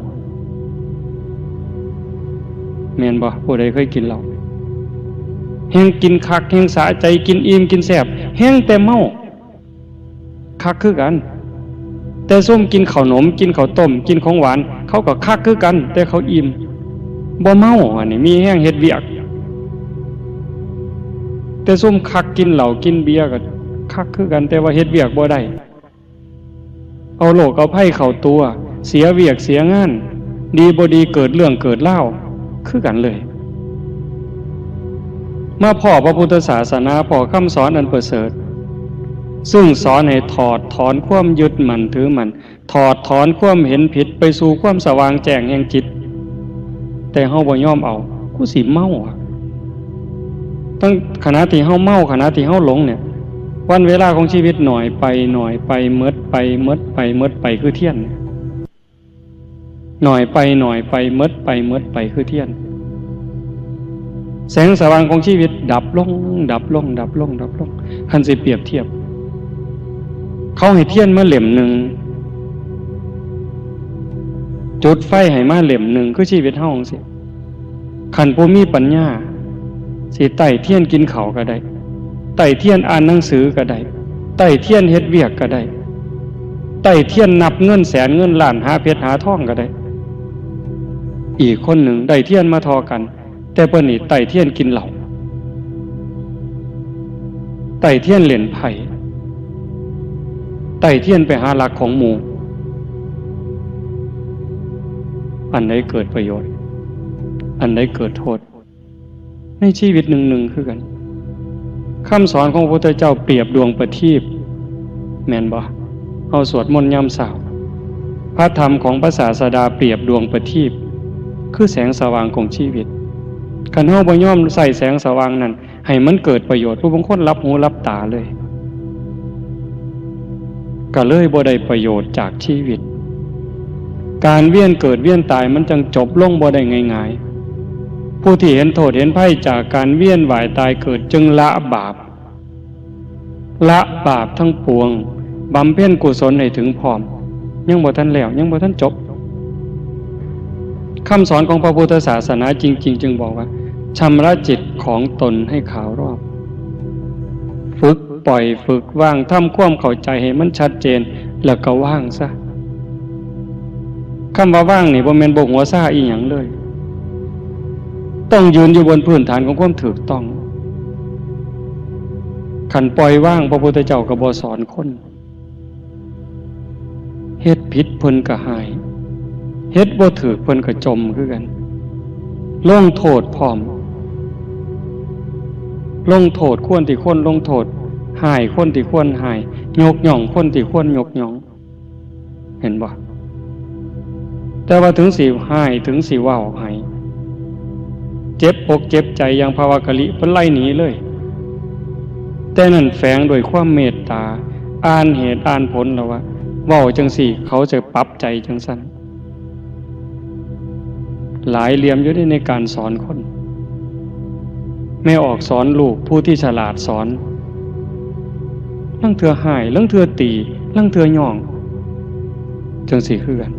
แม่นบ่ผู้ใดเคยกินเหล้าแฮงกินคักแฮงสะใจกินอิ่มกินแซ่บแฮงแต่เมาคักคือกันแต่ส้มกินข้าวหนมกินข้าวต้มกินของหวานเขาก็คักคือกันแต่เขาอิ่มบ่เมาอันนี้มีแฮงเฮ็ดเวียกแต่ส้มคักกินเหล้ากินเบียร์ก็คักคือกันแต่ว่าเฮ็ดเวียกบ่ได้เอาโลกเอาไพ่เข้าตัวเสียเวียกเสียงานดีบ่ดีเกิดเรื่องเกิดเล่าคือกันเลยมาพ่อพระพุทธศาสนาพ่อคำสอนอันประเสริฐซึ่งสอนให้ถอดถอนความยึดมั่นถือมั่นถอดถอนความเห็นผิดไปสู่ความสว่างแจ้งแห่งจิตแต่เฮาบ่ยอมเอากูสิเมาตั้งขณะที่เฮาเมาขณะที่เฮาหลงเนี่ยวันเวลาของชีวิตหน่อยไปหน่อยไปเมิดไปเมิดไปเมิดไปคือเที่ยนหน่อยไปหน่อยไปเมิดไปเมิดไปคือเที่ยนแสงสว่างของชีวิตดับลงดับลงดับลงดับลงคันสิเปรียบเทียบเขาให้เทียนมาเหล่มหนึ่งจุดไฟให้มาเหล่มหนึ่งคือชีวิตเฮาจังซี่คันผู้มีปัญญาสิไต่เทียนกินข้าวก็ได้ไต่เทียนอ่านหนังสือก็ได้ไต่เทียนเฮ็ดเวียกก็ได้ไต่เทียนนับเงินแสนเงินล้านหาเพชรหาทองก็ได้อีกคนหนึ่งได้เทียนมาทอกันแต่เปิ้นนี่ไต่เทียนกินเหล้าไต่เทียนเล่นไพ่ไต่เทียนไปหาลักของหมู่อันใดเกิดประโยชน์อันใดเกิดโทษในชีวิตหนึ่งๆคือกันคำสอนของพระพุทธเจ้าเปรียบดวงประทีปแม่นบ่เอาสวดมนต์ยามเช้าพระธรรมของพระศาสดาเปรียบดวงประทีปคือแสงสว่างของชีวิตคันเฮาบ่ยอมใส่แสงสว่างนั้นให้มันเกิดประโยชน์ผู้บางคนรับหูรับตาเลยก็เลยบ่ได้ประโยชน์จากชีวิตการเวียนเกิดเวียนตายมันจังจบลงบ่ได้ง่ายๆผู้ที่เห็นโทษเห็นภัยจากการเวียนว่ายตายเกิดจึงละบาปทั้งปวงบำเพ็ญกุศลให้ถึงพร้อมยังบ่ทันแล้วยังบ่ทันจบคำสอนของพระพุทธศาสนาจริงๆจึงบอกว่าชำระจิตของตนให้ขาวรอบฝึกปล่อยฝึกวางทำความเข้าใจให้มันชัดเจนแล้วก็ว่างซะคำว่าว่างนี่บ่แม่นบ่หัวซ่าอีหยังเลยต้องยืนอยู่บนพื้นฐานของความถูกต้องขันปล่อยว่างพระพุทธเจ้าก็บ่สอนคนเฮ็ดผิดเพิ่นก็หายเฮ็ดบ่ถูกเพิ่นก็จมคือกันลงโทษพร้อมลงโทษควรที่ควรลงโทษหายคนที่ควรหายยกย่องคนที่ควรยกย่องเห็นบ่แต่ว่าถึงสิหายถึงสิเว้าให้เจ็บอกเจ็บใจอย่างภาวะกะลิเพิ่นไล่หนีเลยแต่นั่นแฝงด้วยความเมตตาอ่านเหตุอ่านผลแล้วว่าเว้าจังซี่เขาจะปรับใจจังซั่นหลายเหลี่ยมอยู่ในการสอนคนแม่ออกสอนลูกผู้ที่ฉลาดสอนลังเทื่อหายลังเทื่อตีลังเทื่อย่องจังซี่คือกัน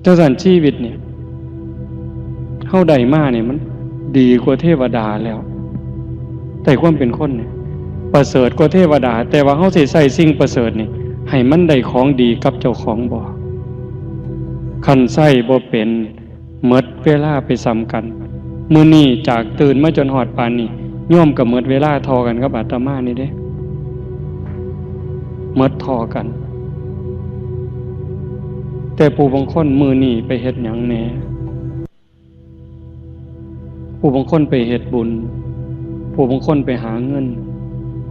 จังซั่นชีวิตเนี่ยเฮาได้มาเนี่ยมันดีกว่าเทวดาแล้วแต่ความเป็นคนเนี่ยประเสริฐกว่าเทวดาแต่ว่าเฮาสิใส่สิ่งประเสริฐนี่ให้มันได้ของดีกับเจ้าของบ่คันใส่บ่เป็นหมดเวลาไปซ้ำกันมื้อนี้จากตื่นมาจนฮอดปานนี้โยมก็หมดเวลาทอกันกับอาตมานี่เด้หมดทอกันแต่ผู้บางคนมื้อนี้ไปเฮ็ดหยังแหน่ ผู้บางคนไปเฮ็ดบุญผู้บางคนไปหาเงิน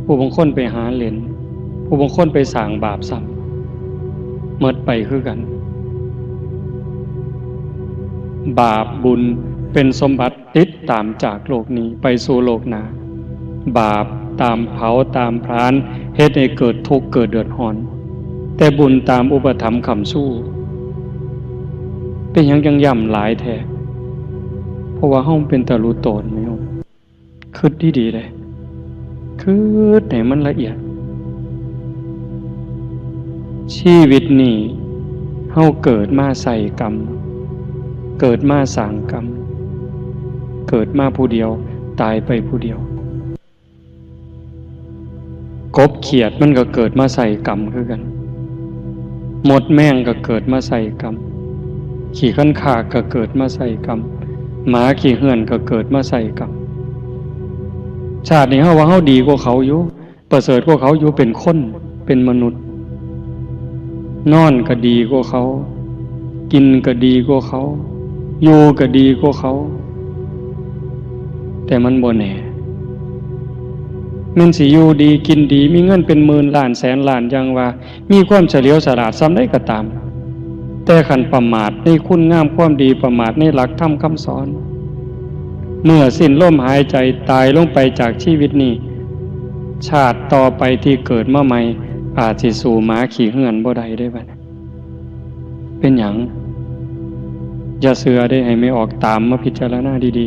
ผู้บางคนไปหาเหรียญผู้บางคนไปสร้างบาปซ้ำหมดไปคือกันบาปบุญเป็นสมบัติติดตามจากโลกนี้ไปสู่โลกหน้าบาปตามเผาตามพรานเฮ็ดให้เกิดทุกข์เกิดเดือดร้อนแต่บุญตามอุปถัมภ์ค้ำสู้เป็นหยังย่ำหลายแท้เพราะว่าเฮาเป็นตะรู้ตนแม่นคิดดีๆเลยคิดให้มันละเอียดชีวิตนี้เฮาเกิดมาใส่กรรมเกิดมาสร้างกรรมเกิดมาผู้เดียวตายไปผู้เดียวกบเขียดมันก็เกิดมาใส่กรรมคือกันมดแม่งก็เกิดมาใส่กรรมขี่ขันขากก็เกิดมาใส่กรรมหมาขี่เหื่อนก็เกิดมาใส่กรรมชาตินี้เฮาว่าเฮาดีกว่าเขาอยู่ประเสริฐกว่าเขาอยู่เป็นคนเป็นมนุษย์นอนก็ดีกว่าเขากินก็ดีกว่าเขาอยู่ก็ดีกว่าเขาแต่มันบ่แน่มันสิอยู่ดีกินดีมีเงินเป็นหมื่นล้านแสนล้านอย่างว่ามีความเฉลียวฉลาดซ้ำได้ก็ตามแต่ขันประมาทในคุณงามความดีประมาทในหลักธรรมคำสอนเมื่อสิ้นลมหายใจตายลงไปจากชีวิตนี้ชาติต่อไปที่เกิดมาใหม่อาจสิสู่หมาขี่เหื่อนบ่ได้ได้บัดเป็นหยังอย่าเสือได้ให้ไม่ออกตามมาพิจารณาดี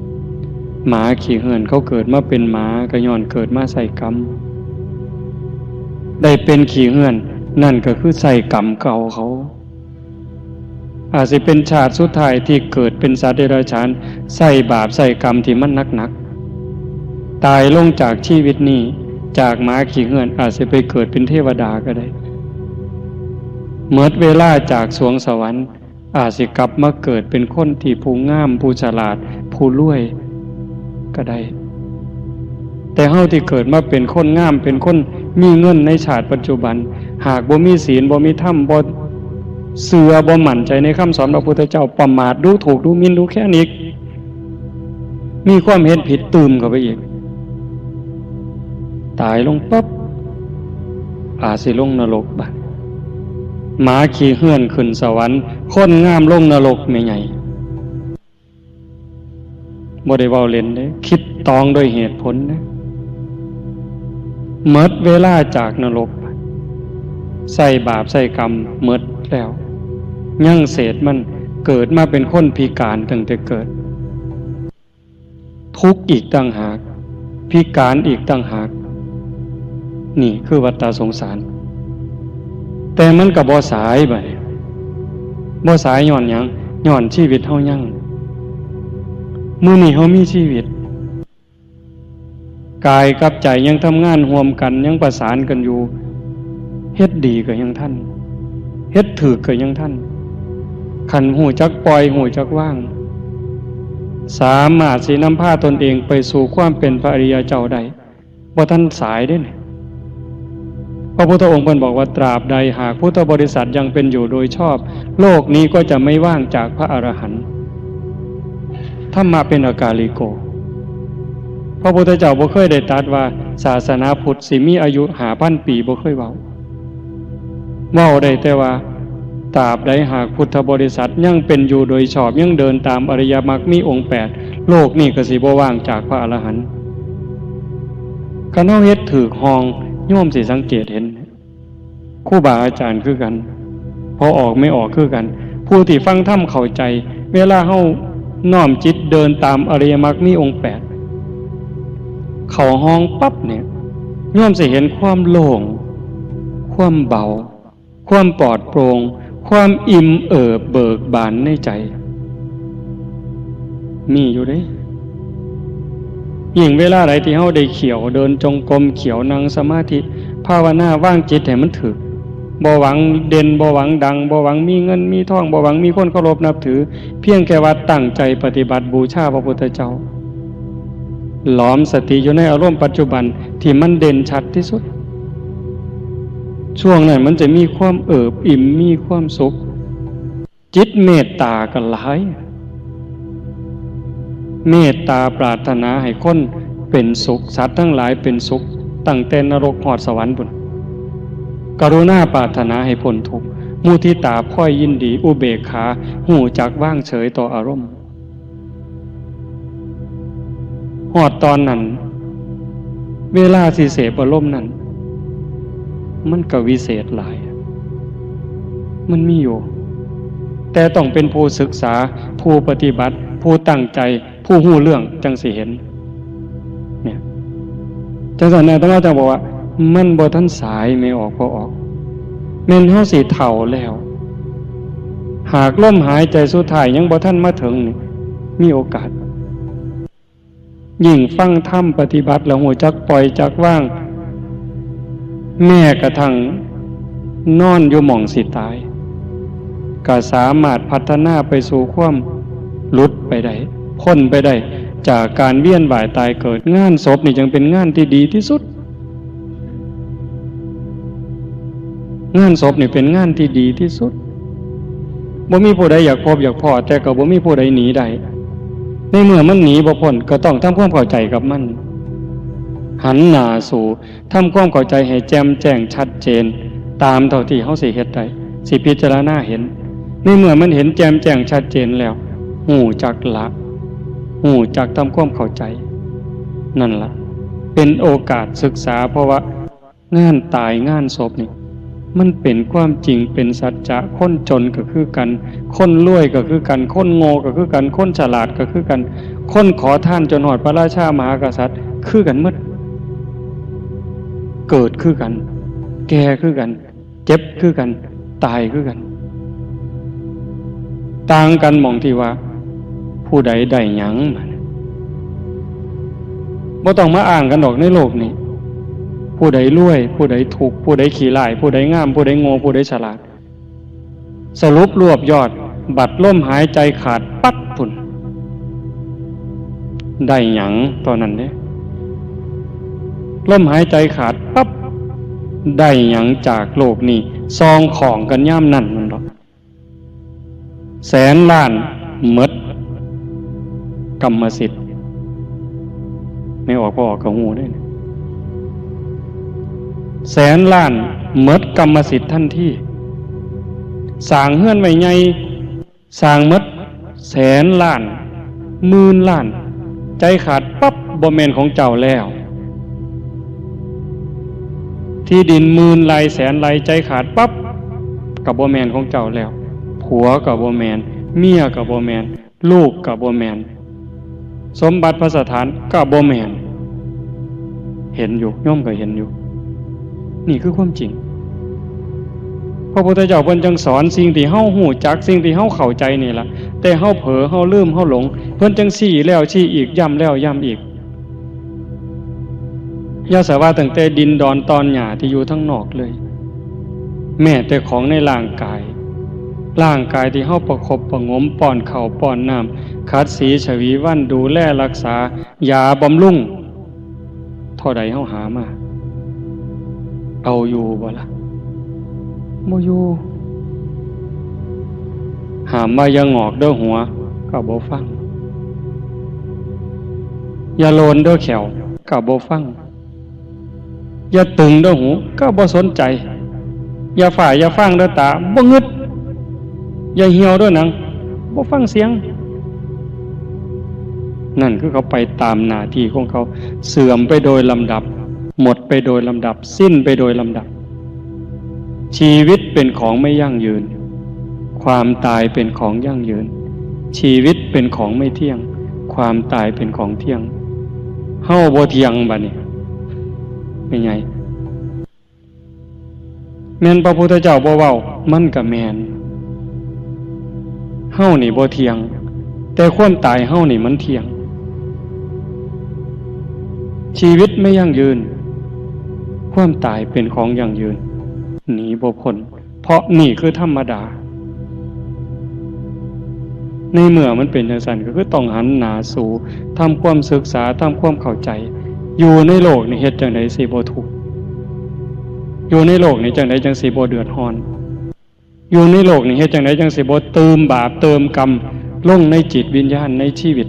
ๆหมาขี่เหื่อนเขาเกิดมาเป็นหมาก็ย้อนเกิดมาใส่กรรมได้เป็นขี่เหื่อนนั่นก็คือใส่กรรมเก่าเขาอาจจะเป็นชาติสุดท้ายที่เกิดเป็นสัตว์เดรัจฉานใส่บาปใส่กรรมที่มันหนักๆตายลงจากชีวิตนี้จากหมาขี่เหื่อนอาจจะไปเกิดเป็นเทวดาก็ได้เมื่อเวลาจากสวงสวรรค์อาจสิกลับมาเกิดเป็นคนที่ผู้งามผู้ฉลาดผู้รวยก็ได้แต่เฮาที่เกิดมาเป็นคนงามเป็นคนมีเงินในชาติปัจจุบันหากบ่มีศีลบ่มีธรรมบ่เชื่อบ่มั่นใจในคำสอนพระพุทธเจ้าประมาทดูถูกดูหมิ่นดูแค่นี้มีความเห็นผิดตื่มเข้าไปอีกตายลงปั๊บอาจสิลงนรกบัดหมาขี่เหื่อนขึ้นสวรรค์คนงามลงนรกไม่ใหญ่บ่ได้เว้าเล่นเด้คิดตองด้วยเหตุผลนะหมดเวลาจากนรกใส่บาปใส่กรรมหมดแล้วยังเศษมันเกิดมาเป็นคนพิการตั้งแต่เกิดทุกข์อีกต่างหากพิการอีกต่างหากนี่คือวัฏฏะสงสารแต่มันก็บ่สายบัดนี้บ่สายย้อนหยังย้อนชีวิตเฮายังมื้อนี้เฮามีชีวิตกายกับใจยังทำงานร่วมกันยังประสานกันอยู่เฮ็ดดีก็ยังทันเฮ็ดถูกก็ยังทันคันหูจักปล่อยหูจักว่างสามารถสินำพาตนเองไปสู่ความเป็นพระอริยเจ้าได้บ่ทันสายเด้นี่พระพุทธองค์เพิ่นบอกว่าตราบใดหากพุทธบริษัทยังเป็นอยู่โดยชอบโลกนี้ก็จะไม่ว่างจากพระอรหันต์ธรรมะเป็นอากาลิโกพระพุทธเจ้าบ่เคยได้ตรัสว่าศาสนาพุทธสิมีอายุ 5,000 ปีบ่เคยเว้าได้แต่ว่าตราบใดหากพุทธบริษัทยังเป็นอยู่โดยชอบยังเดินตามอริยมรรคมีองค์ 8โลกนี้ก็สิบ่ว่างจากพระอรหันต์คันเฮาเฮ็ดถูกห้องโยมสิสังเกตเห็นครูบาอาจารย์คือกันพอออกไม่ออกคือกันผู้ที่ฟังธรรมเข้าใจเวลาเฮาน้อมจิตเดินตามอริยมรรคมีองค์ 8เข้าห้องปั๊บเนี่ยโยมสิเห็นความโล่งความเบาความปลอดโปร่งความอิ่มเอิบเบิกบานในใจมีอยู่เด้ยิ่งเวลาใดที่เฮาได้เขียวเดินจงกรมเขียวนั่งสมาธิภาวนาว่างจิตให้มันถึกบ่หวังเด่นบ่หวังดังบ่หวังมีเงินมีทองบ่หวังมีคนเคารพนับถือเพียงแค่ว่าตั้งใจปฏิบัติบูชาพระพุทธเจ้าหลอมสติอยู่ในอารมณ์ปัจจุบันที่มันเด่นชัดที่สุดช่วงนั้นมันจะมีความเอิบอิ่มมีความสุขจิตเมตตากันหลาย เมตตาปรารถนาให้คนเป็นสุขสัตว์ทั้งหลายเป็นสุขตั้งแต่นรกฮอดสวรรค์พุ่นกรุณาปรารถนาให้พ้นทุกข์มุทิตาพ้อยยินดีอุเบกขาหูจักว่างเฉยต่ออารมณ์ฮอดตอนนั้นเวลาสิเสพอารมณ์นั้นมันก็วิเศษหลายมันมีอยู่แต่ต้องเป็นผู้ศึกษาผู้ปฏิบัติผู้ตั้งใจผู้หู้เรื่องจังสิเห็นเนี่ยจังซั่นน่ะต้องจะบอกว่ามันบ่ทันสายไม่ออกพอออกแม่นเฮาสิเฒ่าแล้วหากลมหายใจสุดท้ายยังบ่ทันมาถึงนี่มีโอกาสยิ่งฟังธรรมปฏิบัติแล้วหูจักปล่อยจักว่างแม้กระทั่งนอนอยู่หม่องสิตายก็สามารถพัฒนาไปสู่ความหลุดไปได้พ้นไปได้จากการเวียนว่ายตายเกิดงานศพนี่จึงเป็นงานที่ดีที่สุดงานศพนี่เป็นงานที่ดีที่สุดบ่มีผู้ใดอยากพบอยากพอแต่ก็บ่มีผู้ใดหนีได้ในเมื่อมันหนีบ่พ้นก็ต้องทำความเข้าใจกับมันหันหน้าสู่ทำความเข้าใจให้แจ่มแจ้งชัดเจนตามเท่าที่เฮาสิเฮ็ดได้สิพิจารณาเห็นในเมื่อมันเห็นแจ่มแจ้งชัดเจนแล้วหูจักละหูจักทำความเข้าใจนั่นล่ะเป็นโอกาสศึกษาเพราะว่างานตายงานศพนี่มันเป็นความจริงเป็นสัจจะคนจนก็คือกันคนรวยก็คือกันคนโง่ก็คือกันคนฉลาดก็คือกันคนขอทานจนหอดพระราชามหากษัตริย์คือกันหมดเกิดคือกันแก่คือกันเจ็บคือกันตายคือกันต่างกันมองที่ว่าผู้ใดได้หยังบ่ต้องมาอ้างกันดอกในโลกนี้ผู้ใดรวยผู้ใดถูกผู้ใดขี้ร้ายผู้ใดงามผู้ใดโง่ผู้ใดฉลาดสรุปรวบยอดบัดลมหายใจขาดปัดพุ่นได้หยังตอนนั้นเด้ลมหายใจขาดปั๊บได้หยังจากโลกนี้ซองของกันย่ำนั่นมันดอกแสนล้านหมดกรรมสิทธิ์ไม่ออกพอออกกับหูได้แสนล้านหมดกรรมสิทธิ์ทันทีสร้างเฮือนไว้ใหญ่สร้างหมดแสนล้านหมื่นล้านใจขาดปั๊บบ่แม่นของเจ้าแล้วที่ดินหมื่นไร่แสนไร่ใจขาดปั๊บกับบ่แม่นของเจ้าแล้วผัวกับบ่แม่นเมียกับบ่แม่นลูกกับบ่แม่นสมบัติพระสถานก็บ่แม่นเห็นอยู่ย่อมก็เห็นอยู่นี่คือความจริงพระพุทธเจ้าเพิ่นจังสอนสิ่งที่เฮาฮู้จักสิ่งที่เฮาเข้าใจนี่ล่ะแต่เฮาเผลอเฮาลืมเฮาหลงเพิ่นจังชี้แล้วชี้อีกย้ำแล้วย้ำอีกอย่าสว่าตั้งแต่ดินดอนตอนหญ้าที่อยู่ทั้งนอกเลยแม้แต่ของในร่างกายที่เฮาประคบประงมป้อนข้าวป้อนน้ำขัดสีฉวีวันดูแลรักษายาบำรุงเท่าใดเฮาหามาเอาอยู่บ่ล่ะบ่อยู่หามว่าอย่างอกเด้อหัวก็บ่ฟังอย่าโลนเด้อแขวก็บ่ฟังอย่าตึงเด้อหูก็บ่สนใจอย่าฝ่ายอย่าฟังเด้อตาบ่งึดอย่าเหี่ยวเด้อหนังบ่ฟังเสียงนั่นคือเขาไปตามหน้าที่ของเขาเสื่อมไปโดยลำดับหมดไปโดยลำดับสิ้นไปโดยลำดับชีวิตเป็นของไม่ยั่งยืนความตายเป็นของยั่งยืนชีวิตเป็นของไม่เที่ยงความตายเป็นของเที่ยงเฮาบ่เที่ยงบัดนี้เป็นไงแม่นพระพุทธเจ้าบ่เว้ามันก็แม่นเฮานี่บ่เที่ยงแต่ความตายเฮานี่มันเที่ยงชีวิตไม่ยั่งยืนความตายเป็นของยั่งยืนหนีบ่พ้นเพราะนี่คือธรรมดาในเมื่อมันเป็นจังซั่นก็คือต้องหันหน้าสู่ทำความศึกษาทำความเข้าใจอยู่ในโลกนี่เฮ็ดจังได๋สิบ่ทุกข์อยู่ในโลกนี่จังได๋จังสิบ่เดือดร้อนอยู่ในโลกนี่เฮ็ดจังได๋จังสิบ่เติมบาปเติมกรรมลงในจิตวิญญาณในชีวิต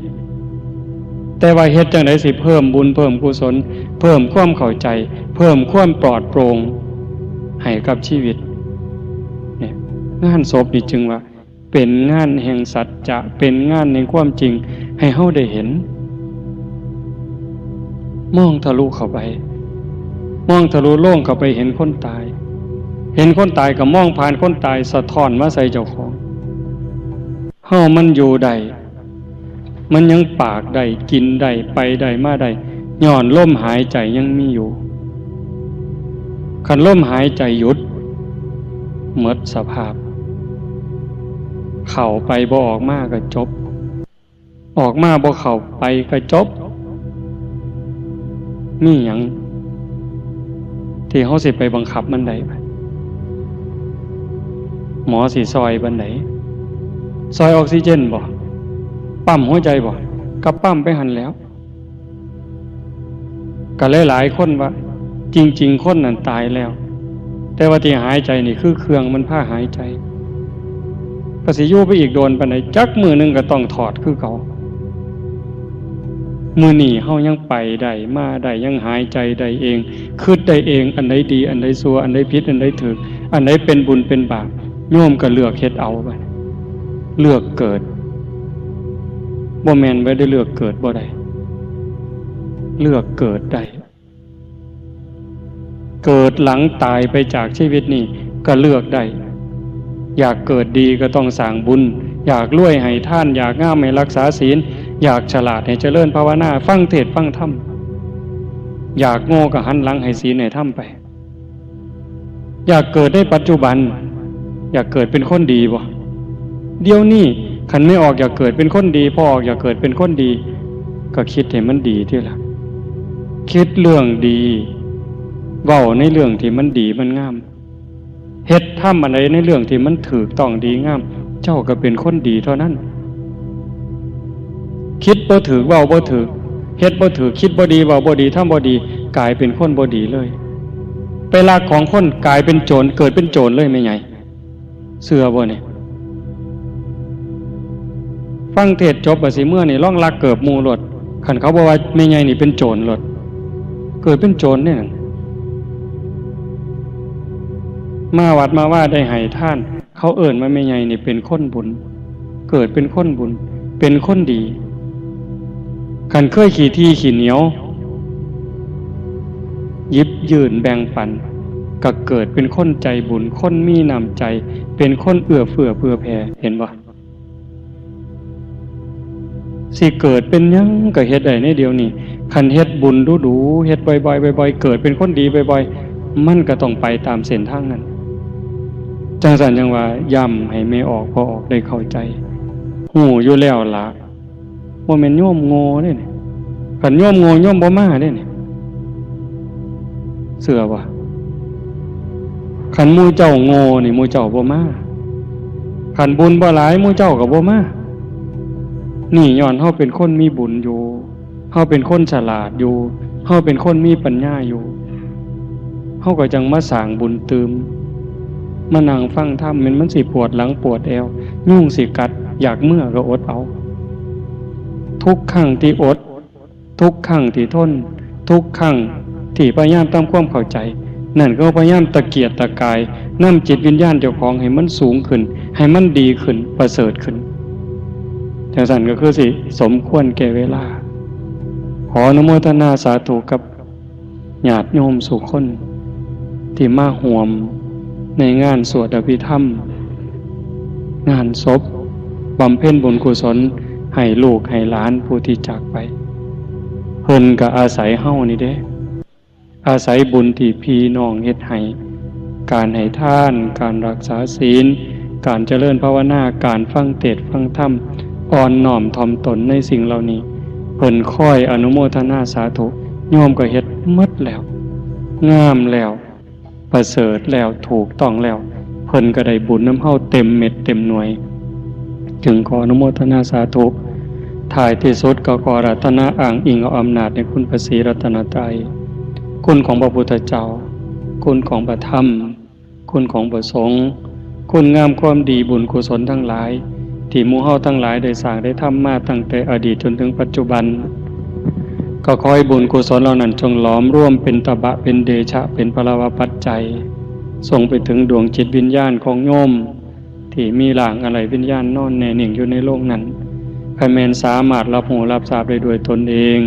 แต่ว่าเฮ็ดจังได๋สิเพิ่มบุญเพิ่มกุศลเพิ่มความเข้าใจเพิ่มความปลอดโปร่งให้กับชีวิตเนี่ยงานศพนี่จึงว่าเป็นงานแห่งสัจจะเป็นงานในความจริงให้เฮาได้เห็นมองทะลุเข้าไปมองทะลุโลกเข้าไปเห็นคนตายเห็นคนตายก็มองผ่านคนตายสะท้อนมาใส่เจ้าของเฮามันอยู่ได้มันยังปากได้กินได้ไปได้มาได้ย้อนลมหายใจยังมีอยู่คันลมหายใจหยุดหมดสภาพเข้าไปบ่ออกมาก็จบออกมาบ่เข้าไปก็จบมีหยังที่เฮาสิไปบังคับมันได้หมอสิซอยบันไดซอยออกซิเจนบ่ปั๊มหัวใจบ่ก็ปั๊มไปหันแล้วก็หลายๆคนว่าจริงๆคนนั้นตายแล้วแต่ว่าที่หายใจนี่คือเครื่องมันพาหายใจก็สิอยู่ไปอีกโดนปานใดจักมื้อนึงก็ต้องถอดคือเก่ามื้อนี้เฮายังไปได้มาได้ยังหายใจได้เองคิดได้เองอันใดดีอันใดชั่วอันใดผิดอันใดถูกอันใดเป็นบุญเป็นบาปโยมก็เลือกเฮ็ดเอาไปเลือกเกิดบ่แม่นไว้ได้เลือกเกิดบ่ได้เลือกเกิดได้เกิดหลังตายไปจากชีวิตนี้ก็เลือกได้อยากเกิดดีก็ต้องสร้างบุญอยากรวยให้ทานอยากงามให้รักษาศีลอยากฉลาดให้เจริญภาวนาฟังเทศน์ฟังธรรมอยากโง่ก็หันหลังให้ศีลให้ธรรมไปอยากเกิดในปัจจุบันอยากเกิดเป็นคนดีบ่เดี๋ยวนี้คันไม่ออกอยากเกิดเป็นคนดีพอออกอยากเกิดเป็นคนดีก็คิดให้มันดีที่ละคิดเรื่องดีเว้าในเรื่องที่มันดีมันงามเฮ็ดทำอะไรในเรื่องที่มันถูกต้องดีงามเจ้าก็เป็นคนดีเท่านั้นคิดบ่ถูกเว้าบ่ถูกเฮ็ดบ่ถูกคิดบ่ดีเว้าบ่ดีทำบ่ดีกลายเป็นคนบ่ดีเลยไปลักของคนกลายเป็นโจรเกิดเป็นโจรเลยแม่ใหญ่เชื่อบ่เนี่ยฟังเทศจบบ่สิเมื่อนี่ล่องลักเกิบหมู่รถคันเขาบอกว่าแม่ใหญ่นี่เป็นโจรรถเกิดเป็นโจรเนี่ยมาวัดมาว่าได้ให้ท่านเขาเอิ้นว่าแม่ใหญ่นี่เป็นคนบุญเกิดเป็นคนบุญเป็นคนดีคันเคยขี้ที่ขี้เหนียวยิบยื่นแบ่งปันก็เกิดเป็นคนใจบุญคนมีน้ำใจเป็นคนเอื้อเฟื้อเผื่อแผ่เห็นบ่สิเกิดเป็นหยังก็เฮ็ดได้ในเดียวนี้คันเฮ็ดบุญดูๆเฮ็ดบ่อยๆเกิดเป็นคนดีบ่อยๆมันก็ต้องไปตามเส้นทางนั้นจังซั่นจังว่าย้ำให้ไม่ออกพอออกได้เข้าใจฮู้อยู่แล้วล่ะบ่แม่นโยมโง่เด้นี่คันโยมโง่โยมบ่มาเด้นี่เชื่อบ่คันหมู่เจ้าโง่นี่หมู่เจ้าบ่มาคันบุญบ่หลายหมู่เจ้าก็บ่มานี่ย้อนเฮาเป็นคนมีบุญอยู่เฮาเป็นคนฉลาดอยู่เฮาเป็นคนมีปัญญาอยู่เฮาก็จังมาสร้างบุญตืมมานั่งฟังธรรมมันสิปวดหลังปวดแอวยุ่งสิกัดอยากเมื่อก็อดเอาทุกครั้งที่อดทุกครั้งที่ทนทุกครั้งที่พยายามทำความเข้าใจนั่นก็พยายามตะเกียกตะกายนำจิตวิญญาณเจ้าของให้มันสูงขึ้นให้มันดีขึ้นประเสริฐขึ้นแต่สั่นก็คือสิสมควรแก่เวลาขออนุโมทนาสาธุกับญาติโยมสุขคนที่มาห่วมในงานสวดอภิธรรมงานศพบำเพ็ญบุญกุศลให้ลูกให้หลานผู้ที่จากไปเพิ่นก็อาศัยเฮานี่เด้อาศัยบุญที่พี่น้องเฮ็ดให้การให้ทานการรักษาศีลการเจริญภาวนาการฟังเทศน์ฟังธรรมอ่อนน้อมถ่อมตนในสิ่งเหล่านี้เพิ่นค่อยอนุโมทนาสาธุโยมก็เฮ็ดหมดแล้วงามแล้วประเสริฐแล้วถูกต้องแล้วเพิ่นก็ได้บุญน้ำเฮาเต็มเม็ดเต็มหน่วยจึงขออนุโมทนาสาธุถ่ายที่สุดก็ขอรัตนาอ้างอิงเอาอำนาจในคุณพระศรีรัตนตรัยคุณของพระพุทธเจ้าคุณของพระธรรมคุณของพระสงฆ์คุณงามความดีบุญกุศลทั้งหลายที่หมู่เฮาทั้งหลายได้สร้างได้ทำมาตั้งแต่อดีตจนถึงปัจจุบัน ก็ขอให้บุญกุศลเหล่านั้นจงหลอมร่วมเป็นตบะเป็นเดชะเป็นพลวปัจจัยส่งไปถึงดวงจิตวิญญาณของโยมที่มีหลางอะไรวิญญาณนอนแน่นิ่งอยู่ในโลกนั้นใครแมนสามารถรับหูรับทราบได้ด้วยตนเอง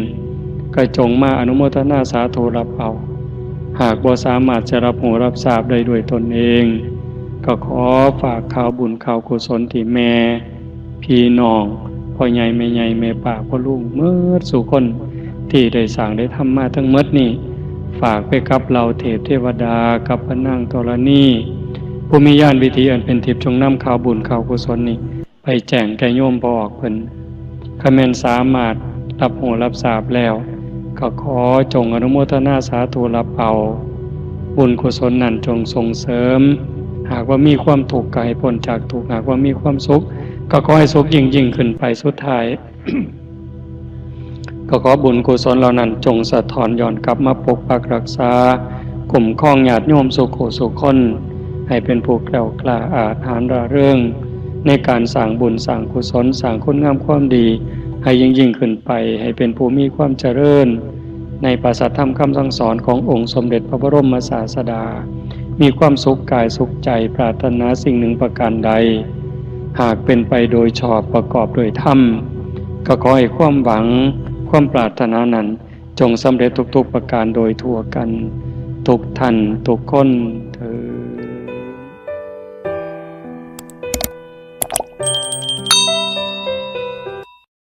ก็จงมาอนุโมทนาสาธุรับเอาหากบ่สามารถจะรับหูรับทราบได้ด้วยตนเองก็ขอฝากข่าวบุญข่าวกุศลที่แม่พี่น้องพ่อใหญ่แม่ใหญ่แม่ป่าพ่อลุงเมื่อสู่คนที่ได้สั่งได้ทำมาทั้งหมดนี่ฝากไปกับเราเทพเทวดากับพระนางธรณีผู้มีญาณวิถีอันเป็นทิพย์จงนำข่าวบุญข่าวกุศลนี่ไปแจ้งแก่โยมบอกเพิ่นคำแม่นสามารถรับหูรับทราบแล้วก็ขอจงอนุโมทนาสาธุรับเอาบุญกุศลนั้นจงส่งเสริมหากว่ามีความทุกข์ก็ให้พ้นจากทุกข์หากว่ามีความสุขก็ขอให้สุขยิ่งขึ้นไปสุดท้าย ก็ขอบุญกุศลเหล่านั้นจงสะท้อนย้อนกลับมาปกปักรักษากลุ่มครองญาติโยมสุขสุขคนให้เป็นผู้แกล้วกล้าอาถรรพ์ร่าเริงในการสร้างบุญสร้างกุศลสร้างคุณงามความดีให้ยิ่งขึ้นไปให้เป็นผู้มีความเจริญในพระสัทธรรมคำสั่งสอนขององค์สมเด็จพระบรมศาสดามีความสุขกายสุขใจปรารถนาสิ่งหนึ่งประการใดหากเป็นไปโดยชอบประกอบโดยธรรมก็ขอให้ความหวังความปรารถนานั้นจงสำเร็จทุกๆประการโดยทั่วกันทุกท่านทุกคนเท